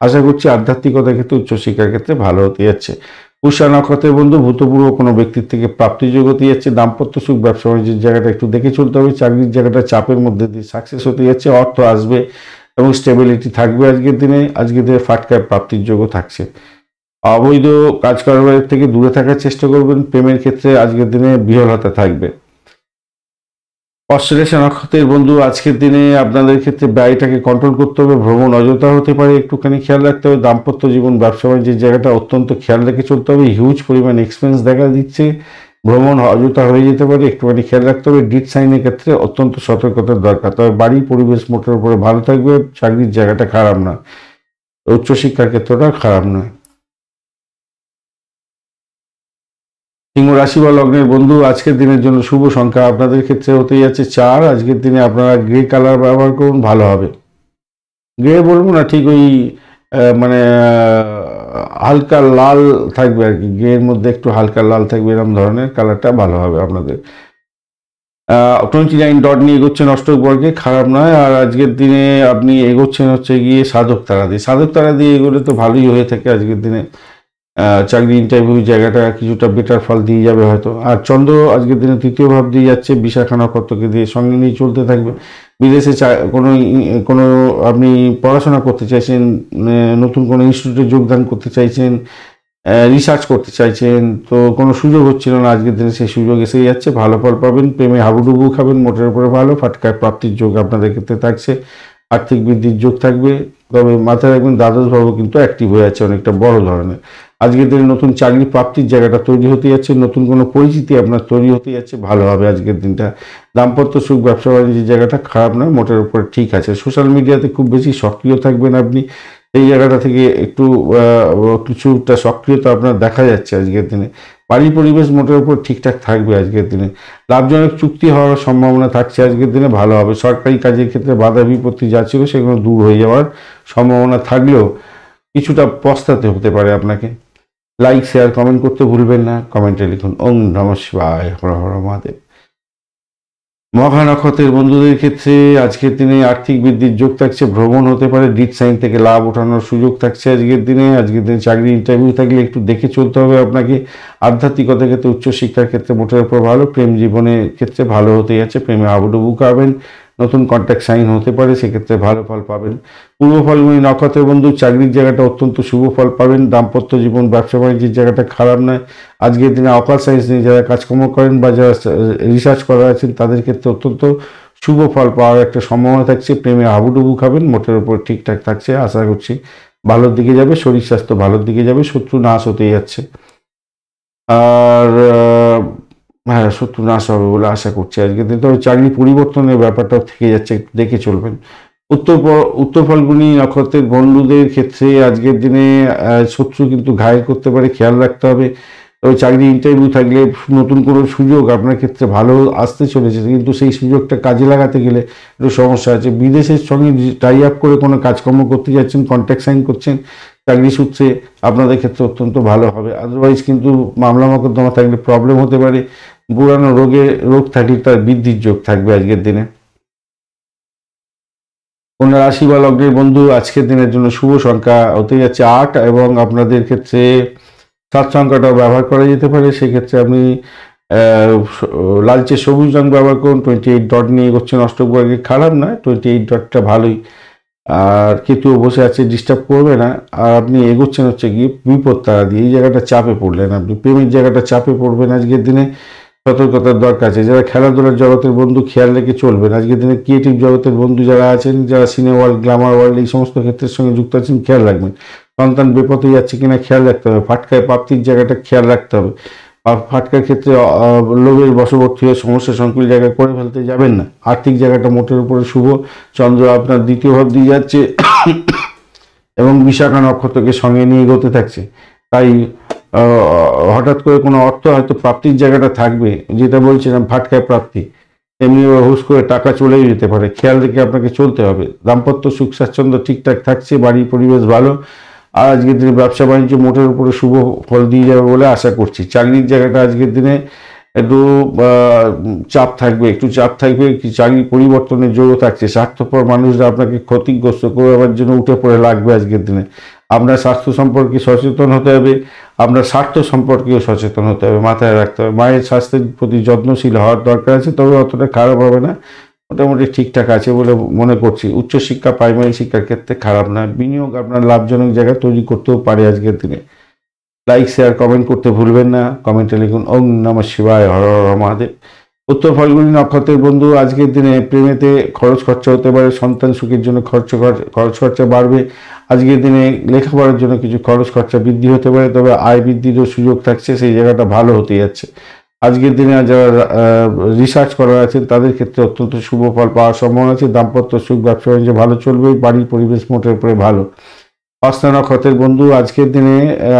আশা করছি। আধ্যাত্মিকতার ক্ষেত্রে, উচ্চশিক্ষার ক্ষেত্রে ভালো হতে যাচ্ছে। পুষ্যা নক্ষত্রের বন্ধু, ভূতপূর্ব কোনো ব্যক্তির থেকে প্রাপ্তিযোগ হতে যাচ্ছে। দাম্পত্য সুখ, ব্যবসা বাণিজ্যের জায়গাটা একটু দেখে চলতে হবে। চাকরির জায়গাটা চাপের মধ্যে দিয়ে সাকসেস হতে যাচ্ছে, অর্থ আসবে এবং স্টেবিলিটি থাকবে আজকের দিনে। ফাটকায় প্রাপ্তির যোগও থাকছে। অবৈধ কাজ কারবারের থেকে দূরে থাকার চেষ্টা করবেন। প্রেমের ক্ষেত্রে আজকের দিনে বিহ্বলতা থাকবে। অশ্লেষা নক্ষত্রের বন্ধু, আজকের দিনে আপনাদের ক্ষেত্রে ব্যয়টাকে কন্ট্রোল করতে হবে। ভ্রমণ অযথা হতে পারে, একটুখানি খেয়াল রাখতে হবে। দাম্পত্য জীবন, ব্যবসা বাণিজ্যের জায়গাটা অত্যন্ত খেয়াল রেখে চলতে হবে। হিউজ পরিমাণ এক্সপেন্স দেখা দিচ্ছে, ভ্রমণ অযথা হয়ে যেতে পারে, একটুখানি খেয়াল রাখতে হবে। ডিট সাইনের ক্ষেত্রে অত্যন্ত সতর্কতার দরকার। তবে বাড়ির পরিবেশ মোটের উপরে ভালো থাকবে। চাকরির জায়গাটা খারাপ নয়, উচ্চশিক্ষার ক্ষেত্রটা খারাপ নয়। সিংহ রাশি বা লগ্নের বন্ধু, আজকের দিনের জন্য শুভ সংখ্যা আপনাদের ক্ষেত্রে হতে যাচ্ছে 4। আজকের দিনে আপনারা গ্রে কালার ব্যবহার করুন, ভালো হবে। গ্রে বলবো না, ঠিক ওই মানে হালকা লাল থাকবে আর কি, গ্রের মধ্যে একটু হালকা লাল থাকবে, এরকম ধরনের কালারটা ভালো হবে আপনাদের। 29 ডট নিয়ে এগোচ্ছেন অষ্টক বর্গে, খারাপ নয়। আর আজকের দিনে আপনি এগোচ্ছেন হচ্ছে গিয়ে সাধক তারা দিয়ে এগোলে তো ভালোই হয়ে থাকে আজকের দিনে। চাকরি ইন্টারভিউ জায়গাটা কিছুটা বেটার ফল দিয়ে যাবে হয়তো। আর চন্দ্র আজকের দিনে তৃতীয় ভাব দিয়ে যাচ্ছে, বিশাখা নক্ষত্রকে দিয়ে সঙ্গে নিয়ে চলতে থাকবে। বিদেশে কোনো আপনি পড়াশোনা করতে চাইছেন, নতুন কোনো ইনস্টিটিউটে যোগদান করতে চাইছেন, রিসার্চ করতে চাইছেন, তো কোনো সুযোগ হচ্ছিল না, আজকের দিনে সেই সুযোগ এসে যাচ্ছে, ভালো ফল পাবেন। প্রেমে হাবুডুবু খাবেন, মোটের উপরে ভালো। ফাটকায় প্রাপ্তির যোগ আপনাদের ক্ষেত্রে থাকছে। আর্থিক বৃদ্ধির যোগ থাকবে, তবে মাথায় রাখবেন দ্বাদশ ভাব কিন্তু অ্যাক্টিভ হয়ে যাচ্ছে অনেকটা বড় ধরনের। আজকের দিনে নতুন চাকরি প্রাপ্তির জায়গাটা তৈরি হতে যাচ্ছে, নতুন কোনো পরিচিতি আপনার তৈরি হতে যাচ্ছে, ভালো হবে আজকের দিনটা। দাম্পত্য সুখ, ব্যবসা বাণিজ্যের জায়গাটা খারাপ নয়, মোটের উপরে ঠিক আছে। সোশ্যাল মিডিয়াতে খুব বেশি সক্রিয় থাকবেন আপনি, এই জায়গাটা থেকে একটু কিছুটা সক্রিয়তা আপনার দেখা যাচ্ছে আজকের দিনে। বাড়ির পরিবেশ মোটের উপর ঠিকঠাক থাকবে আজকের দিনে। লাভজনক চুক্তি হওয়ার সম্ভাবনা থাকছে আজকের দিনে, ভালো হবে। সরকারি কাজের ক্ষেত্রে বাধা বিপত্তি যা ছিল সেগুলো দূর হয়ে যাওয়ার সম্ভাবনা থাকলেও কিছুটা পস্তাতে হতে পারে আপনাকে। লাইক শেয়ার কমেন্ট করতে ভুলবেন না, কমেন্টে লিখুন ওম নমঃ শিবায়, হর হর মহাদেব। মঘা নক্ষত্রের বন্ধুদের ক্ষেত্রে আজকের দিনে আর্থিক বৃদ্ধির যোগ থাকছে, ভ্রমণ হতে পারে, ডিট সাইন থেকে লাভ ওঠানোর সুযোগ থাকছে আজকের দিনে। চাকরি ইন্টারভিউ থাকলে একটু দেখে চলতে হবে আপনাকে। আধ্যাত্মিকতার ক্ষেত্রে, উচ্চশিক্ষার ক্ষেত্রে মোটের উপর ভালো। প্রেম জীবনের ক্ষেত্রে ভালো হতে যাচ্ছে, প্রেমে হাবুডুবু খাবেন, নতুন কন্ট্যাক্ট সাইন হতে পারে, সেক্ষেত্রে ভালো ফল পাবেন। পূর্ব ফলগুলি নক্ষত্রের বন্ধু, চাকরির জায়গাটা অত্যন্ত শুভ ফল পাবেন। দাম্পত্য জীবন, ব্যবসা বাণিজ্যের জায়গাটা খারাপ নয়। আজকের দিনে অকাল সায়েন্স নিয়ে যারা কাজকর্ম করেন বা যারা রিসার্চ করা আছেন তাদের ক্ষেত্রে অত্যন্ত শুভ ফল পাওয়ার একটা সম্ভাবনা থাকছে। প্রেমে হাবুডুবু খাবেন, মোটের উপর ঠিকঠাক থাকছে, আশা করছি ভালোর দিকে যাবে। শরীর স্বাস্থ্য ভালোর দিকে যাবে, শত্রু নাশ হতে যাচ্ছে। আর হ্যাঁ, শত্রু নাশ হবে বলে আশা করছি আজকের দিন। তবে চাকরি পরিবর্তনের ব্যাপারটাও থেকে যাচ্ছে, একটু দেখে চলবেন। উত্তর ফাল্গুনী নক্ষত্রের বন্ধুদের ক্ষেত্রে আজকের দিনে শত্রু কিন্তু ঘায়েল করতে পারে, খেয়াল রাখতে হবে। তবে চাকরি ইন্টারভিউ থাকলে নতুন কোনো সুযোগ আপনার ক্ষেত্রে ভালো আসতে চলেছে, কিন্তু সেই সুযোগটা কাজে লাগাতে গেলে একটু সমস্যা আছে। বিদেশের সঙ্গে টাই আপ করে কোনো কাজকর্ম করতে যাচ্ছেন, কন্ট্যাক্ট সাইন করছেন, চাকরি সূত্রে আপনাদের ক্ষেত্রে অত্যন্ত ভালো হবে। আদারওয়াইজ কিন্তু মামলা মোকদ্দমা থাকলে প্রবলেম হতে পারে, পুরানো রোগ থাকলে তার বৃদ্ধির যোগ থাকবে আজকের দিনে। কন্যা রাশি বা লগ্নের বন্ধু আজকের দিনের জন্য শুভ সংখ্যা হতে যাচ্ছে 8 এবং আপনাদের ক্ষেত্রে 7 সংখ্যাটাও ব্যবহার করা যেতে পারে। সেক্ষেত্রে আপনি লালচে সবুজ রং ব্যবহার করুন। 28 ডট নিয়ে এগোচ্ছেন অষ্টক বর্গে, খারাপ না, 28 ডটটা ভালোই। আর কেতুও বসে আছে, ডিস্টার্ব করবে না। আর আপনি এগোচ্ছেন হচ্ছে গিয়ে বিপদ তারা দিয়ে, এই জায়গাটা চাপে পড়লেন আপনি, প্রেমের জায়গাটা চাপে পড়বেন আজকের দিনে, সতর্কতার দরকার আছে। যারা খেলাধুলার জগতের বন্ধু খেয়াল রেখে চলবেন আজকের দিনে। ক্রিয়েটিভ জগতের বন্ধু যারা আছেন, যারা সিনেমা ওয়ার্ল্ড, গ্ল্যামার ওয়ার্ল্ড, এই সমস্ত ক্ষেত্রের সঙ্গে যুক্ত আছেন, খেয়াল রাখবেন। সন্তান বেপথে যাচ্ছে কিনা খেয়াল রাখতে হবে। ফাটকায় প্রাপ্তির জায়গাটা খেয়াল রাখতে হবে। ফাটকার ক্ষেত্রে লোভের বশবর্তী হয়ে সমস্যা সংকুল জায়গা করে ফেলতে যাবেন না। আর্থিক জায়গাটা মোটের উপরে শুভ। চন্দ্র আপনার দ্বিতীয় ভাব দিয়ে যাচ্ছে এবং বিশাখা নক্ষত্রকে সঙ্গে নিয়ে এগোতে থাকছে। তাই হঠাৎ করে কোনো অর্থ হয়তো প্রাপ্তির জায়গাটা থাকবে, যেটা বলছিলাম ফাটকায় প্রাপ্তি, এমনি হুশ করে টাকা চলেই যেতে পারে, খেয়াল রেখে আপনাকে চলতে হবে। দাম্পত্য সুখ স্বাচ্ছন্দ্য ঠিকঠাক থাকছে, বাড়ির পরিবেশ ভালো। আর আজকের দিনে ব্যবসা বাণিজ্য মোটের উপরে শুভ ফল দিয়ে যাবে বলে আশা করছি। চাকরির জায়গাটা আজকের দিনে একটু চাপ থাকবে, চাকরি পরিবর্তনের যোগও থাকছে। স্বার্থপর মানুষরা আপনাকে ক্ষতিগ্রস্ত করবার জন্য উঠে পড়ে লাগবে আজকের দিনে। আপনার স্বাস্থ্য সম্পর্কে সচেতন হতে হবে, আপনার স্বার্থ সম্পর্কেও সচেতন হতে হবে, মাথায় রাখতে হবে। মায়ের স্বাস্থ্যের প্রতি যত্নশীল হওয়ার দরকার আছে, তবে অতটা খারাপ হবে না, মোটামুটি ঠিকঠাক আছে বলে মনে করছি। উচ্চশিক্ষা, প্রাইমারি শিক্ষার ক্ষেত্রে খারাপ না। বিনিয়োগ আপনার লাভজনক জায়গা তৈরি করতেও পারে আজকের দিনে। লাইক, শেয়ার, কমেন্ট করতে ভুলবেন না। কমেন্টে লিখুন ওম নমঃ শিবায়, হর হর মহাদেব। উত্তর ফাল্গুনী নক্ষত্রের বন্ধু আজকের দিনে প্রেমেতে খরচ খরচা হতে পারে, সন্তান সুখের জন্য খরচ খরচা বাড়বে। আজকের দিনে লেখাপড়ার জন্য কিছু খরচ খরচা বৃদ্ধি হতে পারে, তবে আয় বৃদ্ধিরও সুযোগ থাকছে, সেই জায়গাটা ভালো হতে যাচ্ছে। আজকের দিনে যারা রিসার্চ করার আছেন তাদের ক্ষেত্রে অত্যন্ত শুভ ফল পাওয়ার সম্ভাবনা আছে। দাম্পত্য সুখ, ব্যবসা বাণিজ্য ভালো চলবে, বাড়ির পরিবেশ মোটের উপরে ভালো। হস্তা নক্ষত্রের বন্ধু আজকের দিনে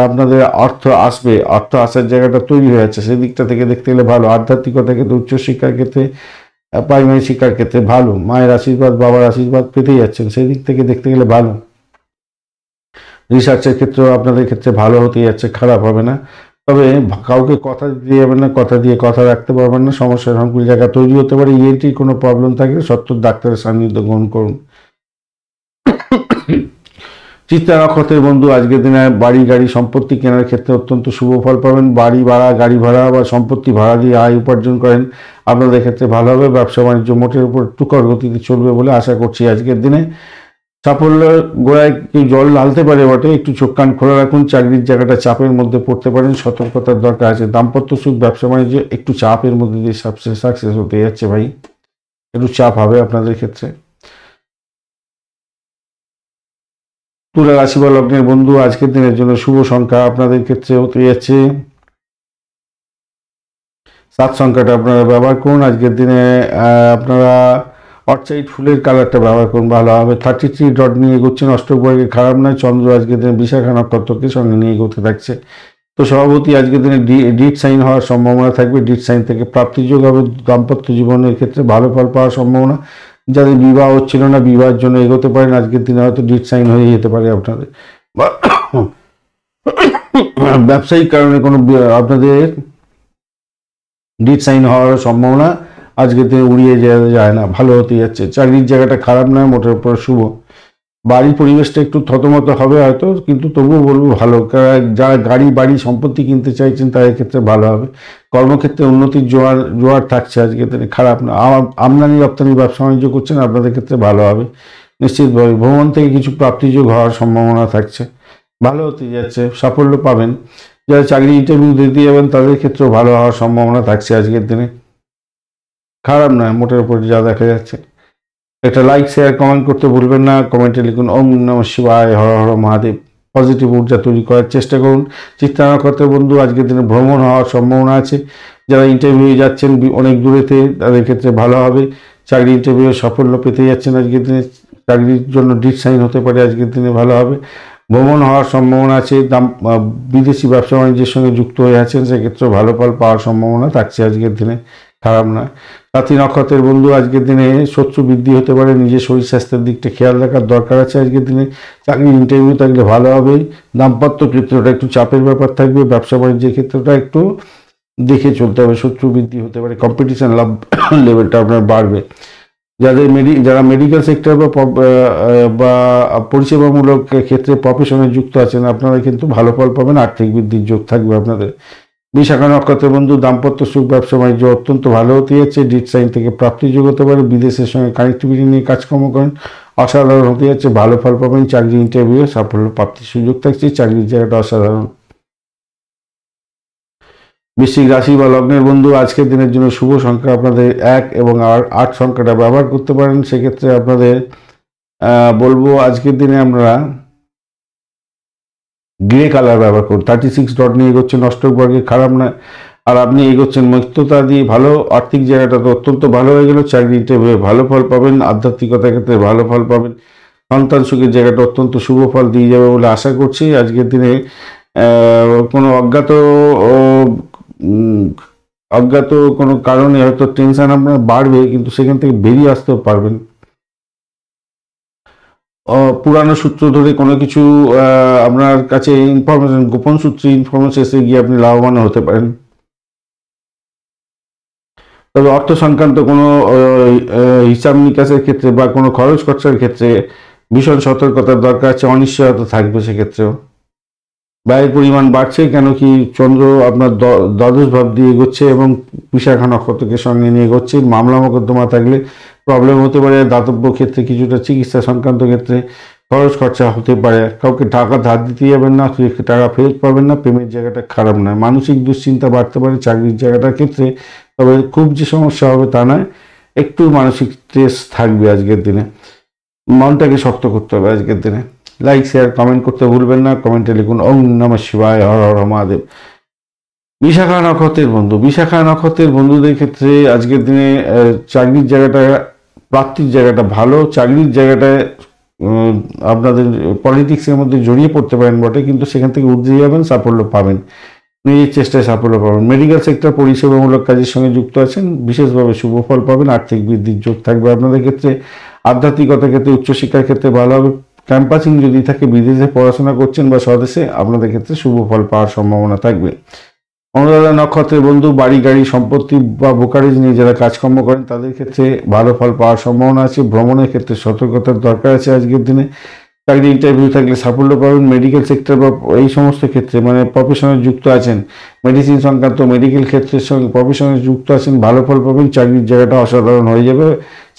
আপনাদের অর্থ আসবে, অর্থ আসার জায়গাটা তৈরি হয়ে যাচ্ছে, সেদিকটা থেকে দেখতে গেলে ভালো। আধ্যাত্মিকতার ক্ষেত্রে, উচ্চশিক্ষার ক্ষেত্রে, প্রাইমারি শিক্ষার ক্ষেত্রে ভালো। মায়ের আশীর্বাদ, বাবার আশীর্বাদ পেতেই যাচ্ছেন, সেই দিক থেকে দেখতে গেলে ভালো। রিসার্চের ক্ষেত্রেও আপনাদের ক্ষেত্রে ভালো হতে যাচ্ছে, খারাপ হবে না। তবে কাউকে কথা দিয়ে যাবেন না, কথা রাখতে পারবেন না, সমস্যার সংকুল জায়গা তৈরি হতে পারে। ইএনটির কোনো প্রবলেম থাকলে সত্তর ডাক্তারের সান্নিধ্য গ্রহণ করুন। চিত্তা নক্ষত্রের বন্ধু আজকের দিনে বাড়ি, গাড়ি, সম্পত্তি কেনার ক্ষেত্রে অত্যন্ত শুভ ফল পাবেন। বাড়ি ভাড়া, গাড়ি ভাড়া বা সম্পত্তি ভাড়া দিয়ে আয় উপার্জন করেন, আপনাদের ক্ষেত্রে ভালো হবে। ব্যবসা বাণিজ্য মোটের উপর টুকর গতিতে চলবে বলে আশা করছি আজকের দিনে। সাফল্য গোড়ায় কেউ জল ঢালতে পারে বটে, একটু চোখ কান খোলা রাখুন। চাকরির জায়গাটা চাপের মধ্যে পড়তে পারেন, সতর্কতার দরকার আছে। দাম্পত্য সুখ, ব্যবসা বাণিজ্য একটু চাপের মধ্যে দিয়ে সাকসেস হতে যাচ্ছে ভাই, একটু চাপ হবে আপনাদের ক্ষেত্রে। তুলা রাশি বা লগ্নের বন্ধু আজকের দিনের জন্য শুভ সংখ্যা আপনাদের ক্ষেত্রে হতে যাচ্ছে 7 সংখ্যাটা আপনারা ব্যবহার করুন। আজকের দিনে আপনারা অর্চাইড ফুলের কালারটা ব্যবহার করুন, ভালো হবে। 33 ডট নিয়ে এগোচ্ছেন অষ্টক বর্গে, খারাপ নয়। চন্দ্র আজকের দিনে বিশাখা নক্ষত্রকে সঙ্গে নিয়ে এগোতে থাকছে। তো সভাপতি আজকের দিনে ডিট সাইন হওয়ার সম্ভাবনা থাকবে, ডিট সাইন থেকে প্রাপ্তিযোগ হবে। দাম্পত্য জীবনের ক্ষেত্রে ভালো ফল পাওয়ার সম্ভাবনা। যাদের বিবাহ হচ্ছিল না, বিবাহের জন্য এগোতে পারেন। আজকের দিনে হয়তো ডিট সাইন হয়ে যেতে পারে আপনাদের, বা ব্যবসায়িক কারণে কোনো আপনাদের ডিট সাইন হওয়ার সম্ভাবনা আজকের দিনে উড়িয়ে যায় না, ভালো হতে যাচ্ছে। চাকরির জায়গাটা খারাপ নয়, মোটের উপর শুভ। বাড়ির পরিবেশটা একটু থতমত হবে হয়তো, কিন্তু তবুও বলবো ভালো। যারা গাড়ি, বাড়ি, সম্পত্তি কিনতে চাইছেন তাদের ক্ষেত্রে ভালো হবে। কর্মক্ষেত্রে উন্নতির জোয়ার থাকছে আজকের দিনে, খারাপ না। আমদানি রপ্তানি ব্যবসা বাণিজ্য করছেন, আপনাদের ক্ষেত্রে ভালো হবে নিশ্চিতভাবে। ভ্রমণ থেকে কিছু প্রাপ্তিযোগ হওয়ার সম্ভাবনা থাকছে, ভালো হতে যাচ্ছে, সাফল্য পাবেন। যারা চাকরি ইন্টারভিউ দিতে যাবেন তাদের ক্ষেত্রেও ভালো হওয়ার সম্ভাবনা থাকছে আজকের দিনে, খারাপ নয় মোটের উপর যা দেখা যাচ্ছে। একটা লাইক, শেয়ার, কমেন্ট করতে ভুলবেন না। কমেন্টে লিখুন ওম নমঃ শিবায়, হর হর মহাদেব। পজিটিভ ঊর্জা তৈরি করার চেষ্টা করুন। চিন্তা নক্ষত্রের বন্ধু আজকের দিনে ভ্রমণ হওয়ার সম্ভাবনা আছে। যারা ইন্টারভিউ যাচ্ছেন অনেক দূরেতে, তাদের ক্ষেত্রে ভালো হবে। চাকরি ইন্টারভিউ সাফল্য পেতে যাচ্ছেন আজকের দিনে, চাকরির জন্য ডিট সাইন হতে পারে আজকের দিনে, ভালো হবে। ভ্রমণ হওয়ার সম্ভাবনা আছে। বিদেশি ব্যবসা বাণিজ্যের সঙ্গে যুক্ত হয়ে আছেন, সেক্ষেত্রে ভালো ফল পাওয়ার সম্ভাবনা থাকছে আজকের দিনে, খারাপ না। সাথী নক্ষত্রের বন্ধু আজকের দিনে শত্রু বৃদ্ধি হতে পারে, নিজের শরীর স্বাস্থ্যের দিকটা খেয়াল রাখার দরকার আছে আজকের দিনে। চাকরির ইন্টারভিউ থাকলে ভালো হবে। দাম্পত্য ক্ষেত্রটা একটু চাপের ব্যাপার থাকবে, ব্যবসা বাণিজ্যের ক্ষেত্রটা একটু দেখে চলতে হবে, শত্রু বৃদ্ধি হতে পারে, কম্পিটিশন লাভ লেভেলটা আপনার বাড়বে। যারা মেডিকেল সেক্টর বা পরিষেবামূলক ক্ষেত্রে প্রফেশনে যুক্ত আছেন, আপনারা কিন্তু ভালো ফল পাবেন, আর্থিক বৃদ্ধির যোগ থাকবে আপনাদের। বিশাখা নক্ষত্রের বন্ধু দাম্পত্য সুখ, ব্যবসা বাণিজ্য অত্যন্ত ভালো হতে যাচ্ছে। ডিট সাইন থেকে প্রাপ্তির যোগ হতে পারে, বিদেশের সঙ্গে কানেক্টিভিটি নিয়ে কাজকর্ম করেন, অসাধারণ হতে যাচ্ছে, ভালো ফল পাবেন। চাকরি ইন্টারভিউ সাফল্য প্রাপ্তির সুযোগ থাকছে, চাকরির জায়গাটা অসাধারণ। বৃশ্চিক রাশি বা লগ্নের বন্ধু আজকের দিনের জন্য শুভ সংখ্যা আপনাদের 1 এবং 8 সংখ্যাটা ব্যবহার করতে পারেন। সেক্ষেত্রে আপনাদের বলবো আজকের দিনে আমরা গ্রে কালার ব্যবহার করুন। 36 ডট নিয়ে এগোচ্ছেন, অষ্টক বর্গে খারাপ না। আর আপনি এগোচ্ছেন মৈত্রতা দিয়ে, ভালো। আর্থিক জায়গাটা তো অত্যন্ত ভালো হয়ে গেল, চাকরিতে ভালো ফল পাবেন, আধ্যাত্মিকতার ক্ষেত্রে ভালো ফল পাবেন, সন্তান সুখের জায়গাটা অত্যন্ত শুভ ফল দিয়ে যাবে বলে আশা করছি। আজকের দিনে কোনো অজ্ঞাত কোনো কারণে হয়তো টেনশন আপনার বাড়বে, কিন্তু সেখান থেকে বেরিয়ে আসতেও পারবেন। পুরানো সূত্র ধরে কোনো কিছু আপনার কাছে ইনফরমেশন, গোপন সূত্রে ইনফরমেশন এসে গিয়ে আপনি লাভবান হতে পারেন। তবে অর্থ সংক্রান্ত কোনো হিসাব নিকাশের ক্ষেত্রে বা কোনো খরচ খরচার ক্ষেত্রে ভীষণ সতর্কতার দরকার আছে, অনিশ্চয়তা থাকবে সেক্ষেত্রেও। ব্যয়ের পরিমাণ বাড়ছে, কেন কি চন্দ্র আপনার দ্বাদশ ভাব দিয়ে এগোচ্ছে এবং বিশাখা নক্ষত্রকে সঙ্গে নিয়ে এগোচ্ছে। মামলা মোকদ্দমা থাকলে প্রবলেম হতে পারে, দাতব্য ক্ষেত্রে কিছুটা, চিকিৎসা সংক্রান্ত ক্ষেত্রে খরচ খরচা হতে পারে। কাউকে টাকা ধার দিতে যাবেন না, টাকা ফেরত পাবেন না। প্রেমের জায়গাটা খারাপ নয়, মানসিক দুশ্চিন্তা বাড়তে পারে চাকরির জায়গাটার ক্ষেত্রে। তবে খুব যে সমস্যা হবে তা নয়, একটু মানসিক স্ট্রেস থাকবে আজকের দিনে, মনটাকে শক্ত করতে হবে আজকের দিনে। লাইক শেয়ার কমেন্ট করতে ভুলবেন না, কমেন্টে লিখুন ওম নমঃ শিবায়, হর হর মহাদেব। বিশাখা নক্ষত্রের বন্ধুদের ক্ষেত্রে আজকের দিনে চাকরির জায়গাটা, প্রাপ্তির জায়গাটা ভালো। চাকরির জায়গাটায় আপনাদের পলিটিক্সের মধ্যে জড়িয়ে পড়তে পারেন বটে, কিন্তু সেখান থেকে উঠে যাবেন, সাফল্য পাবেন, নিজের চেষ্টায় সাফল্য পাবেন। মেডিকেল সেক্টর পরিষেবামূলক কাজের সঙ্গে যুক্ত আছেন, বিশেষভাবে শুভ ফল পাবেন, আর্থিক বৃদ্ধির যোগ থাকবে আপনাদের ক্ষেত্রে। আধ্যাত্মিকতার ক্ষেত্রে, উচ্চশিক্ষার ক্ষেত্রে ভালো হবে। ক্যাম্পাসিং যদি থাকে, বিদেশে পড়াশোনা করছেন বা স্বদেশে, আপনাদের ক্ষেত্রে শুভ ফল পাওয়ার সম্ভাবনা থাকবে। অনুরাধা নক্ষত্রের বন্ধু বাড়ি গাড়ি সম্পত্তি বা ব্রোকারেজ নিয়ে যারা কাজকর্ম করেন, তাদের ক্ষেত্রে ভালো ফল পাওয়ার সম্ভাবনা আছে। ভ্রমণের ক্ষেত্রে সতর্কতার দরকার আছে আজকের দিনে। চাকরি ইন্টারভিউ থাকলে সাফল্য পাবেন। মেডিকেল সেক্টর বা এই সমস্ত ক্ষেত্রে, মানে প্রফেশনে যুক্ত আছেন, মেডিসিন সংক্রান্ত মেডিকেল ক্ষেত্রের সঙ্গে প্রফেশনে যুক্ত আছেন, ভালো ফল পাবেন। চাকরির জায়গাটা অসাধারণ হয়ে যাবে,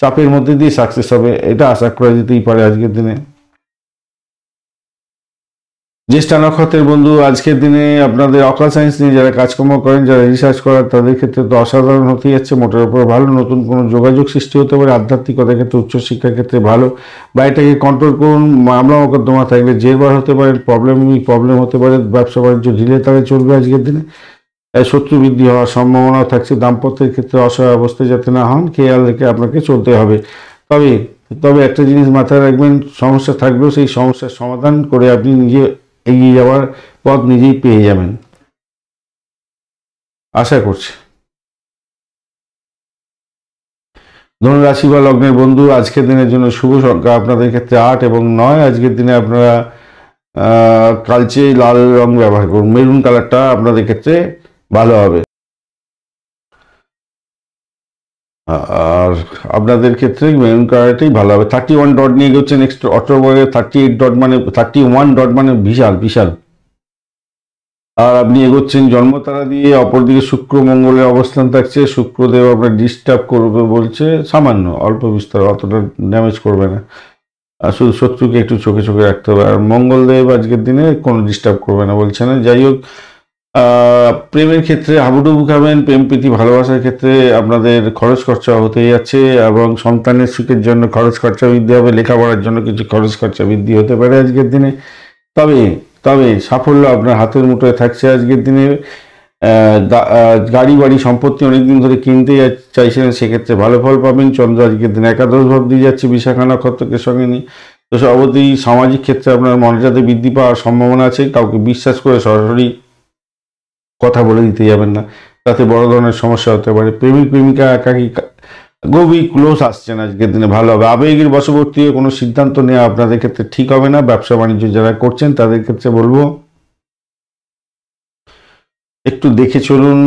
চাপের মধ্যে দিয়ে সাকসেস হবে, এটা আশা করা যেতেই পারে আজকের দিনে। জ্যেষ্ঠা নক্ষত্রের বন্ধু আজকের দিনে আপনাদের অকাল সায়েন্স নিয়ে যারা কাজকর্ম করেন, যারা রিসার্চ করার, তাদের ক্ষেত্রে তো অসাধারণ হতে যাচ্ছে, মোটের উপর ভালো। নতুন কোনো যোগাযোগ সৃষ্টি হতে পারে, আধ্যাত্মিকতার ক্ষেত্রে, উচ্চশিক্ষার ক্ষেত্রে ভালো। বাড়িটাকে কন্ট্রোল করুন, মামলা মোকদ্দমা থাকলে জেরবার হতে পারে, প্রবলেম হতে পারে। ব্যবসা বাণিজ্য ঢিলে তালে চলবে আজকের দিনে, শত্রু বৃদ্ধি হওয়ার সম্ভাবনা থাকছে। দাম্পত্যের ক্ষেত্রে অসহায় অবস্থায় যাতে না হন, খেয়াল রেখে আপনাকে চলতে হবে। তবে একটা জিনিস মাথায় রাখবেন, সমস্যা থাকলেও সেই সমস্যার সমাধান করে আপনি নিজে এগিয়ে যাওয়ার পথ নিজেই পেয়ে যাবেন, আশা করছি। ধনুরাশি বা লগ্নের বন্ধু আজকের দিনের জন্য শুভ সংখ্যা আপনাদের ক্ষেত্রে 8 এবং 9। আজকের দিনে আপনারা কালচে লাল রং ব্যবহার করুন, মেরুন কালারটা আপনাদের ক্ষেত্রে ভালো হবে। আর আপনাদের ক্ষেত্রে মেরুন কালারটাই ভালো হবে। 31 ডট নিয়ে গেছে নেক্সট অক্টোবরে। 38 ডট মানে 31 ডট মানে বিশাল বিশাল। আর আপনি এগোচ্ছেন জন্মতারা দিয়ে। অপরদিকে শুক্র মঙ্গলের অবস্থান থাকছে, শুক্রদেব আপনার ডিস্টার্ব করবে বলছে, সামান্য অল্প বিস্তার, অতটা ড্যামেজ করবে না। আর শুধু শত্রুকে একটু চোখে চোখে রাখতে হবে। আর মঙ্গলদেব আজকের দিনে কোনো ডিস্টার্ব করবে না বলছে না। যাই হোক, প্রেমের ক্ষেত্রে হাবুডুবু খাবেন। প্রেম প্রীতি ভালোবাসার ক্ষেত্রে আপনাদের খরচ খরচা হতে যাচ্ছে, এবং সন্তানের সুখের জন্য খরচ খরচা বৃদ্ধি হবে। লেখাপড়ার জন্য কিছু খরচ খরচা বৃদ্ধি হতে পারে আজকের দিনে। তবে সাফল্য আপনার হাতের মুঠোয় থাকছে আজকের দিনে। গাড়ি বাড়ি সম্পত্তি অনেকদিন ধরে কিনতে চাইছিলেন, সেক্ষেত্রে ভালো ফল পাবেন। চন্দ্র আজকের দিনে একাদশ ভাব দিয়ে যাচ্ছে বিশাখা নক্ষত্রকে সঙ্গে নিয়ে। তো সর্বদি সামাজিক ক্ষেত্রে আপনার মর্যাদা বৃদ্ধি পাওয়ার সম্ভাবনা আছে। কাউকে বিশ্বাস করে সরাসরি কথা বলে দিতে যাবেন না, তাতে বড় ধরনের সমস্যা হতে পারে। প্রেমিক প্রেমিকা একাকী গভীর ক্লোজ আসছেন আজকের দিনে, ভালো হবে। আবেগের বশবর্তী হয়ে কোনো সিদ্ধান্ত নেওয়া আপনাদের ক্ষেত্রে ঠিক হবে না। ব্যবসা বাণিজ্য যারা করছেন তাদের ক্ষেত্রে বলবো একটু দেখে চলুন।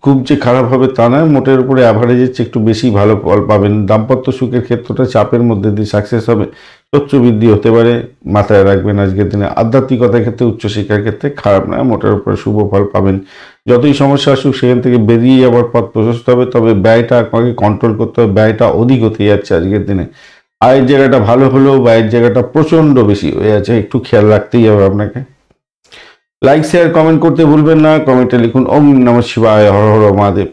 খুব যে খারাপ হবে তা নয়, মোটের উপরে অ্যাভারেজের চেয়ে একটু বেশি ভালো ফল পাবেন। দাম্পত্য সুখের ক্ষেত্রটা চাপের মধ্যে দিয়ে সাকসেস হবে, শত্রু বৃদ্ধি হতে পারে, মাথায় রাখবেন আজকের দিনে। আধ্যাত্মিকতার ক্ষেত্রে উচ্চশিক্ষার ক্ষেত্রে খারাপ নয়, মোটের উপরে শুভ ফল পাবেন। যতই সমস্যা আসুক সেখান থেকে বেরিয়ে যাওয়ার পথ প্রশস্ত হবে, তবে ব্যয়টা আপনাকে কন্ট্রোল করতে হবে। ব্যয়টা অধিক হতে যাচ্ছে আজকের দিনে। আয়ের জায়গাটা ভালো হলেও ব্যয়ের জায়গাটা প্রচণ্ড বেশি হয়ে যাচ্ছে, একটু খেয়াল রাখতেই হবে আপনাকে। লাইক শেয়ার কমেন্ট করতে ভুলবেন না। কমেন্টে লিখুন ওম নমঃ শিবায়, হর হর মহাদেব।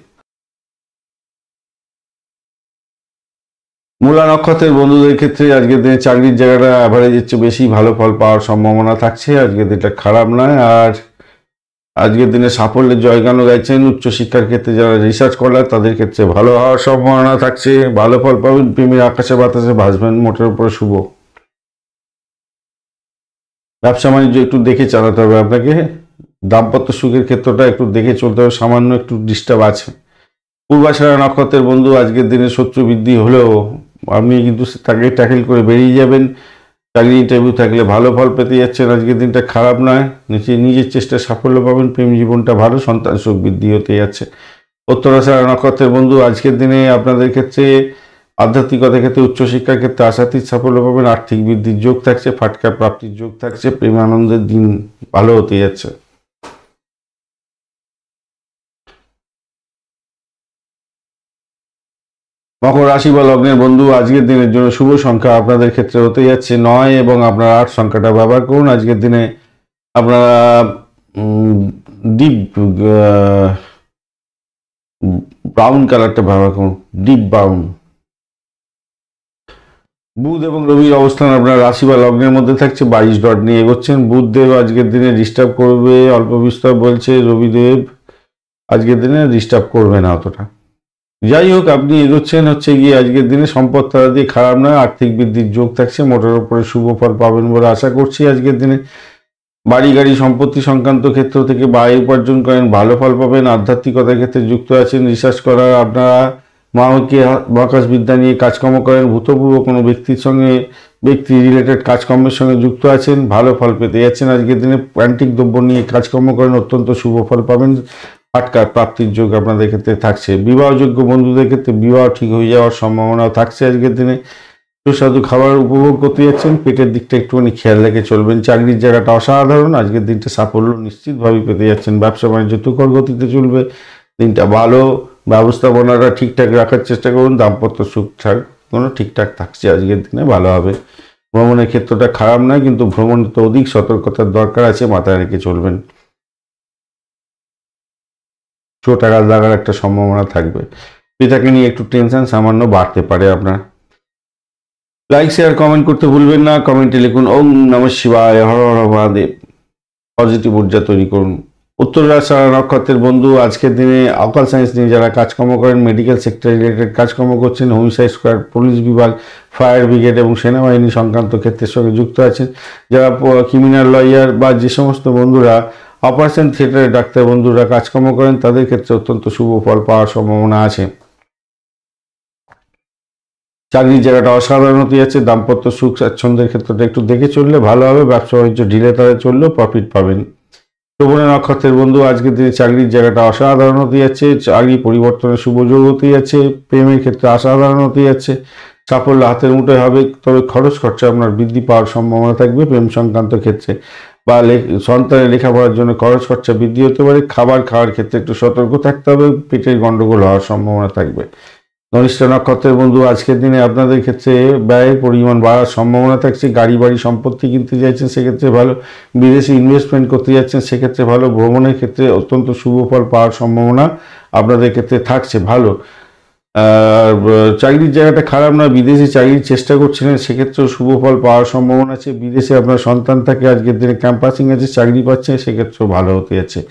মূলা নক্ষত্রের বন্ধুদের ক্ষেত্রে আজকের দিনে চাকরির জায়গাটা অ্যাভারেজের চেয়ে বেশি ভালো ফল পাওয়ার সম্ভাবনা থাকছে। আজকের দিনটা খারাপ নয়। আর আজকের দিনে সাফল্যের জয়গানও গাইছেন। উচ্চশিক্ষার ক্ষেত্রে যারা রিসার্চ করার তাদের ক্ষেত্রে ভালো হওয়ার সম্ভাবনা থাকছে, ভালো ফল পাবেন। প্রেমের আকাশে বাতাসে ভাসবেন, মোটের উপরে শুভ। ব্যবসা বাণিজ্য একটু দেখে চালাতে হবে আপনাকে। দাম্পত্য সুখের ক্ষেত্রটা একটু দেখে চলতে হবে, সামান্য একটু ডিস্টার্ব আছে। পূর্বাষাঢ়া নক্ষত্রের বন্ধু আজকের দিনে শত্রু বৃদ্ধি হলেও আপনি কিন্তু তাকে ট্যাকেল করে বেরিয়ে যাবেন। চাকরি ইন্টারভিউ থাকলে ভালো ফল পেতে যাচ্ছেন। আজকের দিনটা খারাপ নয়, নিজের চেষ্টায় সাফল্য পাবেন। প্রেম জীবনটা ভালো, সন্তান সুখ বৃদ্ধি হতে যাচ্ছে। উত্তরাষাঢ়া নক্ষত্রের বন্ধু আজকের দিনে আপনাদের ক্ষেত্রে আধ্যাত্মিকতার ক্ষেত্রে উচ্চশিক্ষার ক্ষেত্রে আশাতীত সাফল্য পাবেন। আর্থিক বৃদ্ধির যোগ থাকছে, ফাটকা প্রাপ্তির যোগ থাকছে। প্রেম আনন্দের দিন ভালো হতে যাচ্ছে। মকর রাশি বা লগ্নের বন্ধু আজকের দিনের জন্য শুভ সংখ্যা আপনাদের ক্ষেত্রে হতে যাচ্ছে 9 এবং আপনার 8 সংখ্যাটা ব্যবহার করুন। আজকের দিনে আপনারা ডিপ ব্রাউন কালারটা ব্যবহার করুন, ডিপ ব্রাউন। বুধ এবং রবির অবস্থান আপনার রাশি বা লগ্নের মধ্যে থাকছে, 22 ডট নিয়ে এগোচ্ছেন। বুধদেব আজকের দিনে ডিস্টার্ব করবে অল্প বিস্তর বলছে, রবিদেব আজকের দিনে ডিস্টার্ব করবে না অতটা। যাই হোক, আপনি এগোচ্ছেন হচ্ছে গিয়ে আজকের দিনে সম্পদ তারা দিয়ে খারাপ নয়, আর্থিক বৃদ্ধির যোগ থাকছে, মোটের উপরে শুভ ফল পাবেন বলে আশা করছি। আজকের দিনে বাড়ি গাড়ি সম্পত্তি সংক্রান্ত ক্ষেত্র থেকে ব্যয় উপার্জন করেন, ভালো ফল পাবেন। আধ্যাত্মিকতার ক্ষেত্রে যুক্ত আছেন, রিসার্চ করার আপনারা মহাকাশ বিদ্যা নিয়ে কাজকর্ম করেন, ভূতপূর্ব কোনো ব্যক্তি রিলেটেড কাজকর্মের সঙ্গে যুক্ত আছেন, ভালো ফল পেতে যাচ্ছেন। আজকের দিনে প্যান্টিক দ্রব্য নিয়ে কাজকর্ম করেন, অত্যন্ত শুভ ফল পাবেন। ফাটকার প্রাপ্তির যোগ আপনাদের ক্ষেত্রে থাকছে। বিবাহযোগ্য বন্ধুদের ক্ষেত্রে বিবাহ ঠিক হয়ে যাওয়ার সম্ভাবনাও থাকছে। আজকের দিনে সুস্বাদু খাবার উপভোগ করতে যাচ্ছেন, পেটের দিকটা একটুখানি খেয়াল রেখে চলবেন। চাকরির জায়গাটা অসাধারণ, আজকের দিনটা সাফল্য নিশ্চিতভাবেই পেতে যাচ্ছেন। ব্যবসা বাণিজ্য তুখর গতিতে চলবে, দিনটা ভালো। ব্যবস্থাপনাটা ঠিকঠাক রাখার চেষ্টা করুন। দাম্পত্য সুখঠাক কোনো ঠিকঠাক থাকছে, আজকের দিনে ভালো হবে। ভ্রমণের ক্ষেত্রটা খারাপ নয়, কিন্তু ভ্রমণে তো অধিক সতর্কতার দরকার আছে, মাথায় রেখে চলবেন। চোট আঘাত লাগার একটা সম্ভাবনা থাকবে। পিতাকে নিয়ে একটু টেনশন সামান্য বাড়তে পারে আপনার। লাইক শেয়ার কমেন্ট করতে ভুলবেন না। কমেন্টে লিখুন ওম নমঃ শিবায়, হর হর মহাদেব। পজিটিভ ঊর্জা তৈরি করুন। উত্তরাষাঢ়া নক্ষত্রের বন্ধু আজকের দিনে অকাল সায়েন্স নিয়ে যারা কাজকর্ম করেন, মেডিকেল সেক্টর রিলেটেড কাজকর্ম করছেন, হোমিসাইড স্কোয়াড, পুলিশ বিভাগ, ফায়ার ব্রিগেড এবং সেনাবাহিনী সংক্রান্ত ক্ষেত্রের সঙ্গে যুক্ত আছেন, যারা ক্রিমিনাল লয়ার বা যে সমস্ত বন্ধুরা অপারেশন থিয়েটারে ডাক্তার বন্ধুরা কাজকর্ম করেন, তাদের ক্ষেত্রে অত্যন্ত শুভ ফল পাওয়ার সম্ভাবনা আছে। চাকরির জায়গাটা অসাধারণ হতে যাচ্ছে। দাম্পত্য সুখ স্বাচ্ছন্দ্যের ক্ষেত্রটা একটু দেখে চললে ভালো হবে। ব্যবসা বাণিজ্য ঢিলে তাড়ে চললেও প্রফিট পাবেন। শ্রবণের নক্ষত্রের বন্ধু আজকের দিনে চাকরির জায়গাটা অসাধারণ হতে যাচ্ছে। চাকরি পরিবর্তনের শুভ যোগ হতে যাচ্ছে। প্রেমের ক্ষেত্রে অসাধারণ হতে যাচ্ছে। সাফল্য হাতের মুঠোয় হবে, তবে খরচ খরচা আপনার বৃদ্ধি পাওয়ার সম্ভাবনা থাকবে। প্রেম সংক্রান্ত ক্ষেত্রে বা সন্তানের লেখাপড়ার জন্য খরচ খরচা বৃদ্ধি হতে পারে। খাবার খাওয়ার ক্ষেত্রে একটু সতর্ক থাকতে হবে, পেটের গন্ডগোল হওয়ার সম্ভাবনা থাকবে। ধনিষ্ঠ নক্ষত্রের বন্ধু আজকের দিনে আপনাদের ক্ষেত্রে ব্যয়ের পরিমাণ বাড়ার সম্ভাবনা থাকছে। গাড়ি বাড়ি সম্পত্তি কিনতে চাইছেন, সেক্ষেত্রে ভালো। বিদেশে ইনভেস্টমেন্ট করতে যাচ্ছেন, সেক্ষেত্রে ভালো। ভ্রমণের ক্ষেত্রে অত্যন্ত শুভ ফল পাওয়ার সম্ভাবনা আপনাদের ক্ষেত্রে থাকছে, ভালো। আর চাকরির জায়গাটা খারাপ নয়, বিদেশে চাকরির চেষ্টা করছিলেন, সেক্ষেত্রেও শুভ ফল পাওয়ার সম্ভাবনা আছে। বিদেশে আপনার সন্তান থাকে, আজকের দিনে ক্যাম্পাসিং আছে, চাকরি পাচ্ছেন, সেক্ষেত্রেও ভালো হতে যাচ্ছে।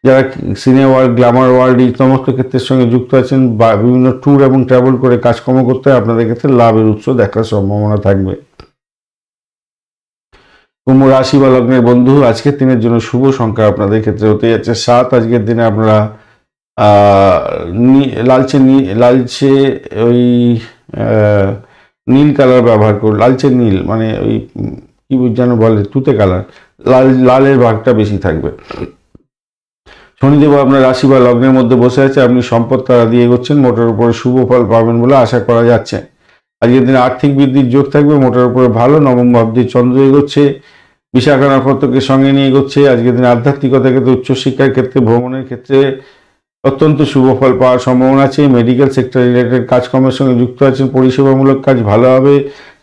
যারা সিনে ওয়ার্ল্ড, গ্ল্যামার ওয়ার্ল্ড এই সমস্ত ক্ষেত্রের সঙ্গে যুক্ত আছেন বা বিভিন্ন ট্যুর এবং ট্রাভেল করে কাজকর্ম করতে হয়, আপনাদের ক্ষেত্রে লাভের উৎস দেখার সম্ভাবনা থাকবে। কুম্ভ রাশি বা লগ্নের বন্ধু আজকের দিনের জন্য শুভ সংখ্যা আপনাদের ক্ষেত্রে হতে যাচ্ছে 7। আজকের দিনে আপনারা লালচে ওই নীল কালার ব্যবহার করুন, লালচে নীল মানে ওই কি যেন বলে তুতে কালার, লালের ভাগটা বেশি থাকবে। শনিদেব আপনার রাশি বা লগ্নের মধ্যে বসে আছে, আপনি সম্পদ তারা দিয়ে এগোচ্ছেন, মোটের উপরে শুভ ফল পাবেন বলে আশা করা যাচ্ছে। আজকের দিনে আর্থিক বৃদ্ধির যোগ থাকবে, মোটের উপরে ভালো। নবম ভাব দিয়ে চন্দ্র এগোচ্ছে, বিশাখা নক্ষত্রকে সঙ্গে নিয়ে এগোচ্ছে। আজকের দিনে আধ্যাত্মিকতার ক্ষেত্রে, উচ্চশিক্ষার ক্ষেত্রে, ভ্রমণের ক্ষেত্রে অত্যন্ত শুভ ফল পাওয়ার সম্ভাবনা আছে। মেডিকেল সেক্টর রিলেটেড কাজকর্মের সঙ্গে যুক্ত আছেন, পরিষেবামূলক কাজ ভালো হবে।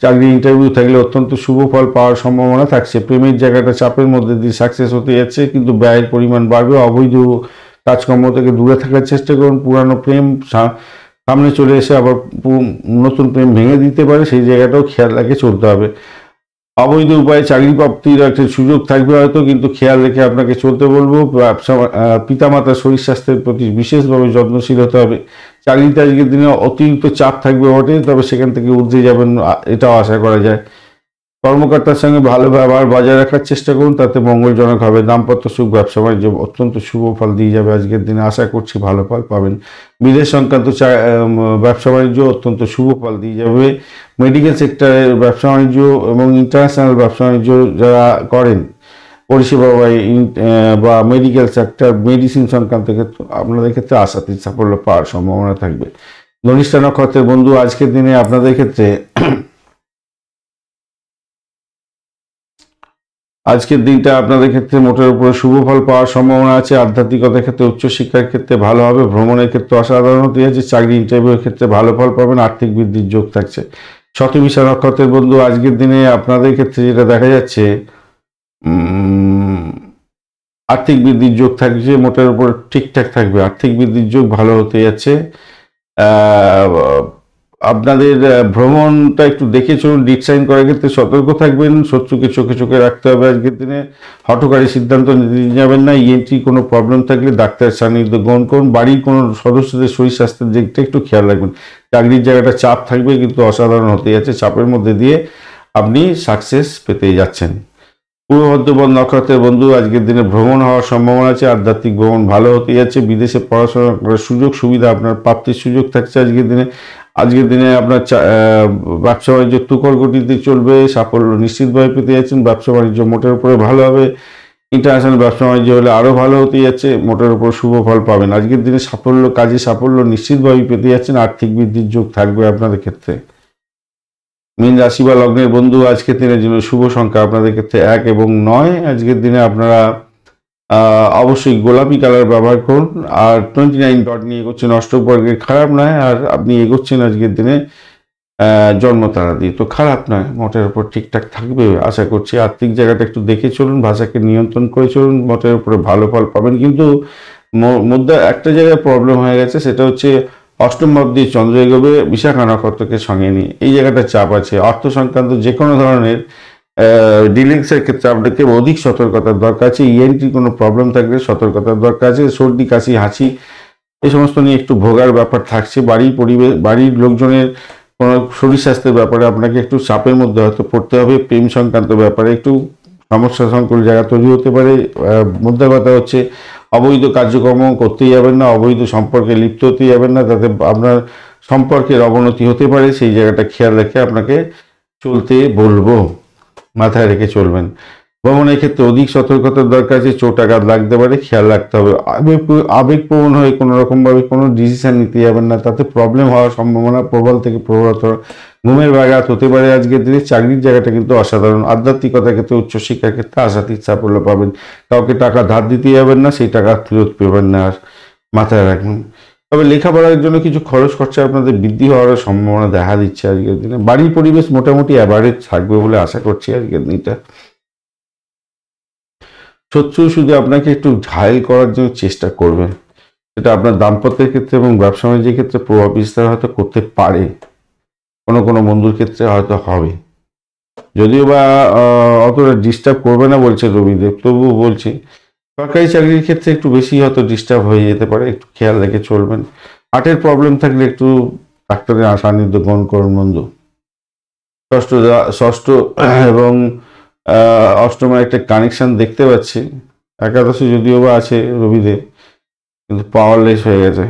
চাকরি ইন্টারভিউ থাকলে অত্যন্ত শুভ ফল পাওয়ার সম্ভাবনা থাকছে। প্রেমের জায়গাটা চাপের মধ্যে দিয়ে সাকসেস হতে যাচ্ছে, কিন্তু ব্যয়ের পরিমাণ বাড়বে। অবৈধ কাজকর্ম থেকে দূরে থাকার চেষ্টা করুন। পুরানো প্রেম সামনে চলে এসে আবার নতুন প্রেম ভেঙে দিতে পারে, সেই জায়গাটাও খেয়াল রেখে চলতে হবে। অবৈধ উপায়ে চাকরি প্রাপ্তির একটা সুযোগ থাকবে হয়তো, কিন্তু খেয়াল রেখে আপনাকে চলতে বলবো। পিতামাতার শরীর স্বাস্থ্যের প্রতি বিশেষভাবে যত্নশীল হতে হবে। চাকরিতে আজকের দিনে অতিরিক্ত চাপ থাকবে বটে, তবে সেখান থেকে উঠে যাবেন এটাও আশা করা যায়। কর্মকর্তার সঙ্গে ভালো ব্যবহার বজায় রাখার চেষ্টা করুন, তাতে মঙ্গলজনক হবে। দাম্পত্য সুখ, ব্যবসা বাণিজ্য অত্যন্ত শুভ ফল দিয়ে যাবে আজকের দিনে, আশা করছি ভালো ফল পাবেন। বিদেশ সংক্রান্ত ব্যবসা বাণিজ্য অত্যন্ত শুভ ফল দিয়ে যাবে। মেডিকেল সেক্টরের ব্যবসা বাণিজ্য এবং ইন্টারন্যাশনাল ব্যবসা বাণিজ্য যারা করেন, পরিষেবা বা মেডিকেল সেক্টর, মেডিসিন সংক্রান্ত ক্ষেত্রে আপনাদের ক্ষেত্রে আশাতীত সাফল্য পাওয়ার সম্ভাবনা থাকবে। ধনিষ্ঠা নক্ষত্রের বন্ধু, আজকের দিনে আপনাদের ক্ষেত্রে আজকের দিনটা আপনাদের ক্ষেত্রে মোটের উপরে শুভ ফল পাওয়ার সম্ভাবনা আছে। আধ্যাত্মিকতার ক্ষেত্রে, উচ্চশিক্ষার ক্ষেত্রে ভালো হবে। ভ্রমণের ক্ষেত্রে অসাধারণ হতে যাচ্ছে। চাকরি ইন্টারভিউর ক্ষেত্রে ভালো ফল পাবেন। আর্থিক বৃদ্ধির যোগ থাকছে। শতবিশা নক্ষত্রের বন্ধু, আজকের দিনে আপনাদের ক্ষেত্রে যেটা দেখা যাচ্ছে, আর্থিক বৃদ্ধির যোগ থাকছে, মোটের উপর ঠিকঠাক থাকবে। আর্থিক বৃদ্ধির যোগ ভালো হতে যাচ্ছে। আপনাদের ভ্রমণটা একটু দেখে চলুন। ডিসাইন করার ক্ষেত্রে সতর্ক থাকবেন। শত্রুকে চোখে চোখে রাখতে হবে আজকের দিনে। হঠকারী সিদ্ধান্ত নিতে যাবেন না। ইএনটি কোনো প্রবলেম থাকলে ডাক্তারের সান্নিধ্য গ্রহণ করুন। বাড়ির কোনো সদস্যদের শরীর স্বাস্থ্যের দিকটা একটু খেয়াল রাখবেন। চাকরির জায়গাটা চাপ থাকবে, কিন্তু অসাধারণ হতে যাচ্ছে। চাপের মধ্যে দিয়ে আপনি সাকসেস পেতে যাচ্ছেন। পূর্ব বর্ধমান নক্ষত্রের বন্ধু, আজকের দিনে ভ্রমণ হওয়ার সম্ভাবনা আছে। আধ্যাত্মিক ভ্রমণ ভালো হতে যাচ্ছে। বিদেশে পড়াশোনা করার সুযোগ সুবিধা আপনার প্রাপ্তির সুযোগ থাকছে আজকের দিনে। আজকের দিনে আপনার ব্যবসা বাণিজ্য তুখর গতিতে চলবে, সাফল্য নিশ্চিতভাবে পেতে যাচ্ছেন। ব্যবসা বাণিজ্য মোটের উপরে ভালো হবে। ইন্টারন্যাশনাল ব্যবসা বাণিজ্য হলে আরও ভালো হতে যাচ্ছে, মোটের উপর শুভ ফল পাবেন। আজকের দিনে কাজে সাফল্য নিশ্চিতভাবে পেতে যাচ্ছেন। আর্থিক বৃদ্ধির যোগ থাকবে আপনাদের ক্ষেত্রে। মীন রাশি বা লগ্নের বন্ধু, আজকের দিনের জন্য শুভ সংখ্যা আপনাদের ক্ষেত্রে 1 এবং 9। আজকের দিনে আপনারা অবশ্যই গোলাপি কালার ব্যবহার করুন। আর 29 ডট নিয়ে এগোচ্ছেন, অষ্টক বর্গের, খারাপ নয়। আর আপনি এগোচ্ছেন আজকের দিনে জন্মতারা দিয়ে, তো খারাপ নয়, মোটের উপর ঠিকঠাক থাকবে আশা করছি। আর্থিক জায়গাটা একটু দেখে চলুন, ভাষাকে নিয়ন্ত্রণ করে চলুন, মোটের উপরে ভালো ফল পাবেন। কিন্তু মধ্যে একটা জায়গায় প্রবলেম হয়ে গেছে, সেটা হচ্ছে অষ্টম ভাব দিয়ে চন্দ্র এগোবে বিশাখা নক্ষত্রকে সঙ্গে নিয়ে, এই জায়গাটা চাপ আছে। অর্থ সংক্রান্ত যে কোনো ধরনের ডিলিংসের ক্ষেত্রে আপনাকে অধিক সতর্কতার দরকার আছে। ইএনটির কোনো প্রবলেম থাকলে সতর্কতার দরকার আছে। সর্দি, কাশি, হাঁচি এই সমস্ত নিয়ে একটু ভোগার ব্যাপার থাকছে। বাড়ির পরিবেশ, বাড়ির লোকজনের কোনো শরীর স্বাস্থ্যের ব্যাপারে আপনাকে একটু চাপের মধ্যে হয়তো পড়তে হবে। প্রেম সংক্রান্ত ব্যাপারে একটু সমস্যা সংকুল জায়গা তৈরি হতে পারে। মুদ্রা কথা হচ্ছে অবৈধ কার্যক্রম করতেই যাবেন না, অবৈধ সম্পর্কে লিপ্ত হতে যাবেন না, তাতে আপনার সম্পর্কের অবনতি হতে পারে। সেই জায়গাটা খেয়াল রেখে আপনাকে চলতে বলবো, মাথায় রেখে চলবেন। ভ্রমণের ক্ষেত্রে অধিক সতর্কতার দরকার আছে। চোট আঘাত লাগতে পারে, খেয়াল রাখতে হবে। আবেগপ্রবণ হয়ে কোনো রকমভাবে কোনো ডিসিশন নিতে যাবেন না, তাতে প্রবলেম হওয়ার সম্ভাবনা প্রবল থেকে প্রবলতর। ঘুমের ব্যাঘাত হতে পারে আজকের দিনে। চাকরির জায়গাটা কিন্তু অসাধারণ। আধ্যাত্মিকতার ক্ষেত্রে, উচ্চশিক্ষার ক্ষেত্রে আশাতীত সাফল্য পাবেন। কাউকে টাকা ধার দিতে যাবেন না, সেই টাকা ফেরত পাবেন না, আর মাথায় রাখবেন। তবে লেখাপড়ার জন্য কিছু খরচ খরচা আপনাদের বৃদ্ধি হওয়ার সম্ভাবনা দেখা দিচ্ছে আজকের দিনে। বাড়ির পরিবেশ মোটামুটি অ্যাভারেজ থাকবে বলে আশা করছি আজকের দিনটা। শত্রু শুধু আপনাকে একটু ঘায়েল করার জন্য চেষ্টা করবে, সেটা আপনার দাম্পত্যের ক্ষেত্রে এবং ব্যবসা বাণিজ্যের ক্ষেত্রে প্রভাব বিস্তার হয়তো করতে পারে। কোনো কোনো বন্ধুর ক্ষেত্রে হয়তো হবে, যদিও বা অতটা ডিস্টার্ব করবে না বলছে রবিদেব, তবুও বলছি সরকারি চাকরির ক্ষেত্রে একটু বেশি হয়তো ডিস্টার্ব হয়ে যেতে পারে, একটু খেয়াল রেখে চলবেন। হার্টের প্রবলেম থাকলে একটু ডাক্তারের সান্নিধ্য গ্রহণ করুন বন্ধু। ষষ্ঠ এবং অষ্টমের একটা কানেকশন দেখতে পাচ্ছি। একাদশে যদিও বা আছে রবিদেব, কিন্তু পাওয়ারলেস হয়ে গেছে।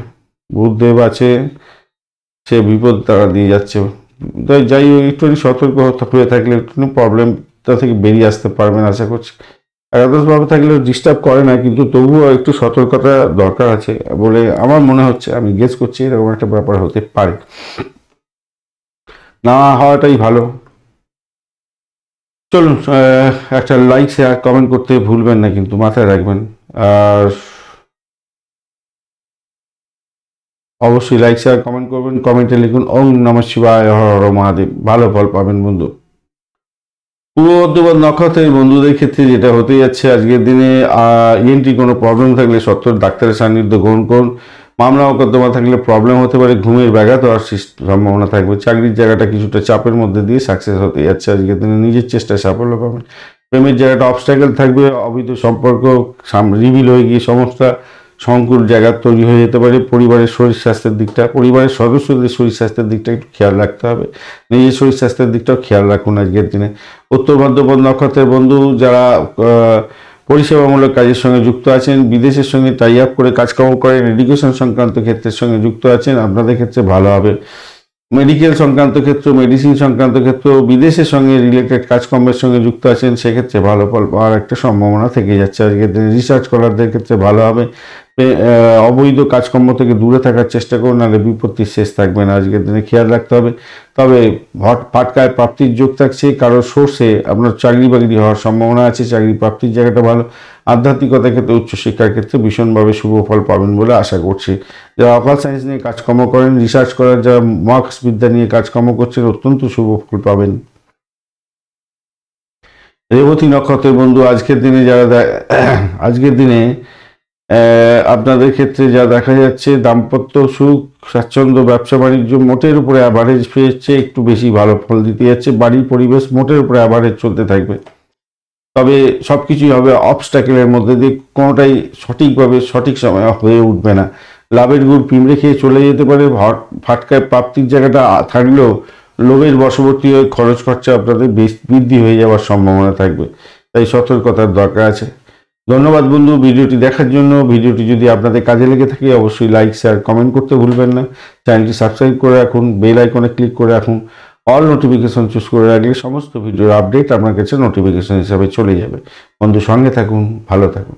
বুধদেব আছে, সে বিপদ তারা দিয়ে যাচ্ছে। তাই যাই হোক, একটু সতর্ক হয়ে থাকলে একটু প্রবলেমটা থেকে বেরিয়ে আসতে পারবেন আশা করছি। একাদশভাবে থাকলেও ডিস্টার্ব করে না, কিন্তু তবুও একটু সতর্কতা দরকার আছে বলে আমার মনে হচ্ছে। আমি গেস করছি এরকম একটা ব্যাপার হতে পারে, না হওয়াটাই ভালো। চলুন, একটা লাইক শেয়ার কমেন্ট করতে ভুলবেন না কিন্তু, মাথায় রাখবেন। আর অবশ্যই লাইক শেয়ার কমেন্ট করবেন, কমেন্টে লিখুন ওম নমঃ শিবায়, হর হর মহাদেব। ভালো ফল পাবেন বন্ধু। পূর্ব বর্ধমান নক্ষত্রের বন্ধুদের ক্ষেত্রে যেটা হতে যাচ্ছে আজকের দিনে, ইএনটি কোনো প্রবলেম থাকলে সত্তর ডাক্তারের সান্নিধ্য গ্রহণ করুন। মামলা মোকদ্দমা থাকলে প্রবলেম হতে পারে, ঘুমের ব্যাঘাত হওয়ার সম্ভাবনা থাকবে। চাকরির জায়গাটা কিছুটা চাপের মধ্যে দিয়ে সাকসেস হতে যাচ্ছে আজকের দিনে, নিজের চেষ্টায় সাফল্য পাবেন। প্রেমের জায়গাটা অবস্ট্যাকেল থাকবে, অবৈধ সম্পর্ক রিভিল হয়ে গিয়ে সমস্যা সংকুল জায়গা তৈরি হয়ে যেতে পারে। পরিবারের শরীর স্বাস্থ্যের দিকটা, পরিবারের সদস্যদের শরীর স্বাস্থ্যের দিকটা একটু খেয়াল রাখতে হবে, নিজের শরীর স্বাস্থ্যের দিকটাও খেয়াল রাখুন আজকের দিনে। উত্তর ভাদ্রপদ নক্ষত্রের বন্ধু যারা পরিষেবামূলক কাজের সঙ্গে যুক্ত আছেন, বিদেশের সঙ্গে টাই আপ করে কাজকর্ম করেন, এডুকেশন সংক্রান্ত ক্ষেত্রের সঙ্গে যুক্ত আছেন, আপনাদের ক্ষেত্রে ভালো হবে। মেডিকেল সংক্রান্ত ক্ষেত্র, মেডিসিন সংক্রান্ত ক্ষেত্র, বিদেশের সঙ্গে রিলেটেড কাজকর্মের সঙ্গে যুক্ত আছেন, সেক্ষেত্রে ভালো ফল পাওয়ার একটা সম্ভাবনা থেকে যাচ্ছে আজকের দিনে। রিসার্চ করারদের ক্ষেত্রে ভালো হবে। অবৈধ কাজকর্ম থেকে দূরে থাকার চেষ্টা করুন, নাহলে বিপত্তির শেষ থাকবে না আজকের দিনে, খেয়াল রাখতে হবে। তবে ফাটকায় প্রাপ্তির যোগ থাকছে, কারোর সোর্সে আপনার চাকরি বাকরি হওয়ার সম্ভাবনা আছে, চাকরি প্রাপ্তির জায়গাটা ভালো। আধ্যাত্মিকতার ক্ষেত্রে, উচ্চশিক্ষার ক্ষেত্রে ভীষণভাবে শুভ ফল পাবেন বলে আশা করছি। যারা অকাল সায়েন্স নিয়ে কাজকর্ম করেন, রিসার্চ করার, যারা মার্কস বিদ্যা নিয়ে কাজকর্ম করছেন, অত্যন্ত শুভ ফল পাবেন। রেবতী নক্ষত্রের বন্ধু আজকের দিনে আজকের দিনে আপনাদের ক্ষেত্রে যা দেখা যাচ্ছে, দাম্পত্য সুখ, স্বাচ্ছন্দ্য, ব্যবসা বাণিজ্য মোটের উপরে অ্যাভারেজ পেয়েছে, একটু বেশি ভালো ফল দিতে যাচ্ছে। বাড়ির পরিবেশ মোটের উপরে অ্যাভারেজ চলতে থাকবে, তবে সব কিছুই হবে অবস্ট্যাকেলের মধ্যে দিয়ে, কোনোটাই সঠিকভাবে সঠিক সময় হয়ে উঠবে না। লাভের গুড় পিঁমড়ে খেয়ে চলে যেতে পারে। ফাটকায় প্রাপ্তির জায়গাটা থাকলেও লোভের বশবর্তী হয়ে খরচ খরচা আপনাদের বৃদ্ধি হয়ে যাওয়ার সম্ভাবনা থাকবে, তাই সতর্কতার দরকার আছে। ধন্যবাদ বন্ধু ভিডিওটি দেখার জন্য। ভিডিওটি যদি আপনাদের কাজে লেগে থাকে অবশ্যই লাইক শেয়ার কমেন্ট করতে ভুলবেন না। চ্যানেলটি সাবস্ক্রাইব করে রাখুন, বেল আইকনে ক্লিক করে রাখুন। অল নোটিফিকেশন চুজ করে রাখলে সমস্ত ভিডিওর আপডেট আপনার কাছে নোটিফিকেশন হিসাবে চলে যাবে। বন্ধু সঙ্গে থাকুন, ভালো থাকুন।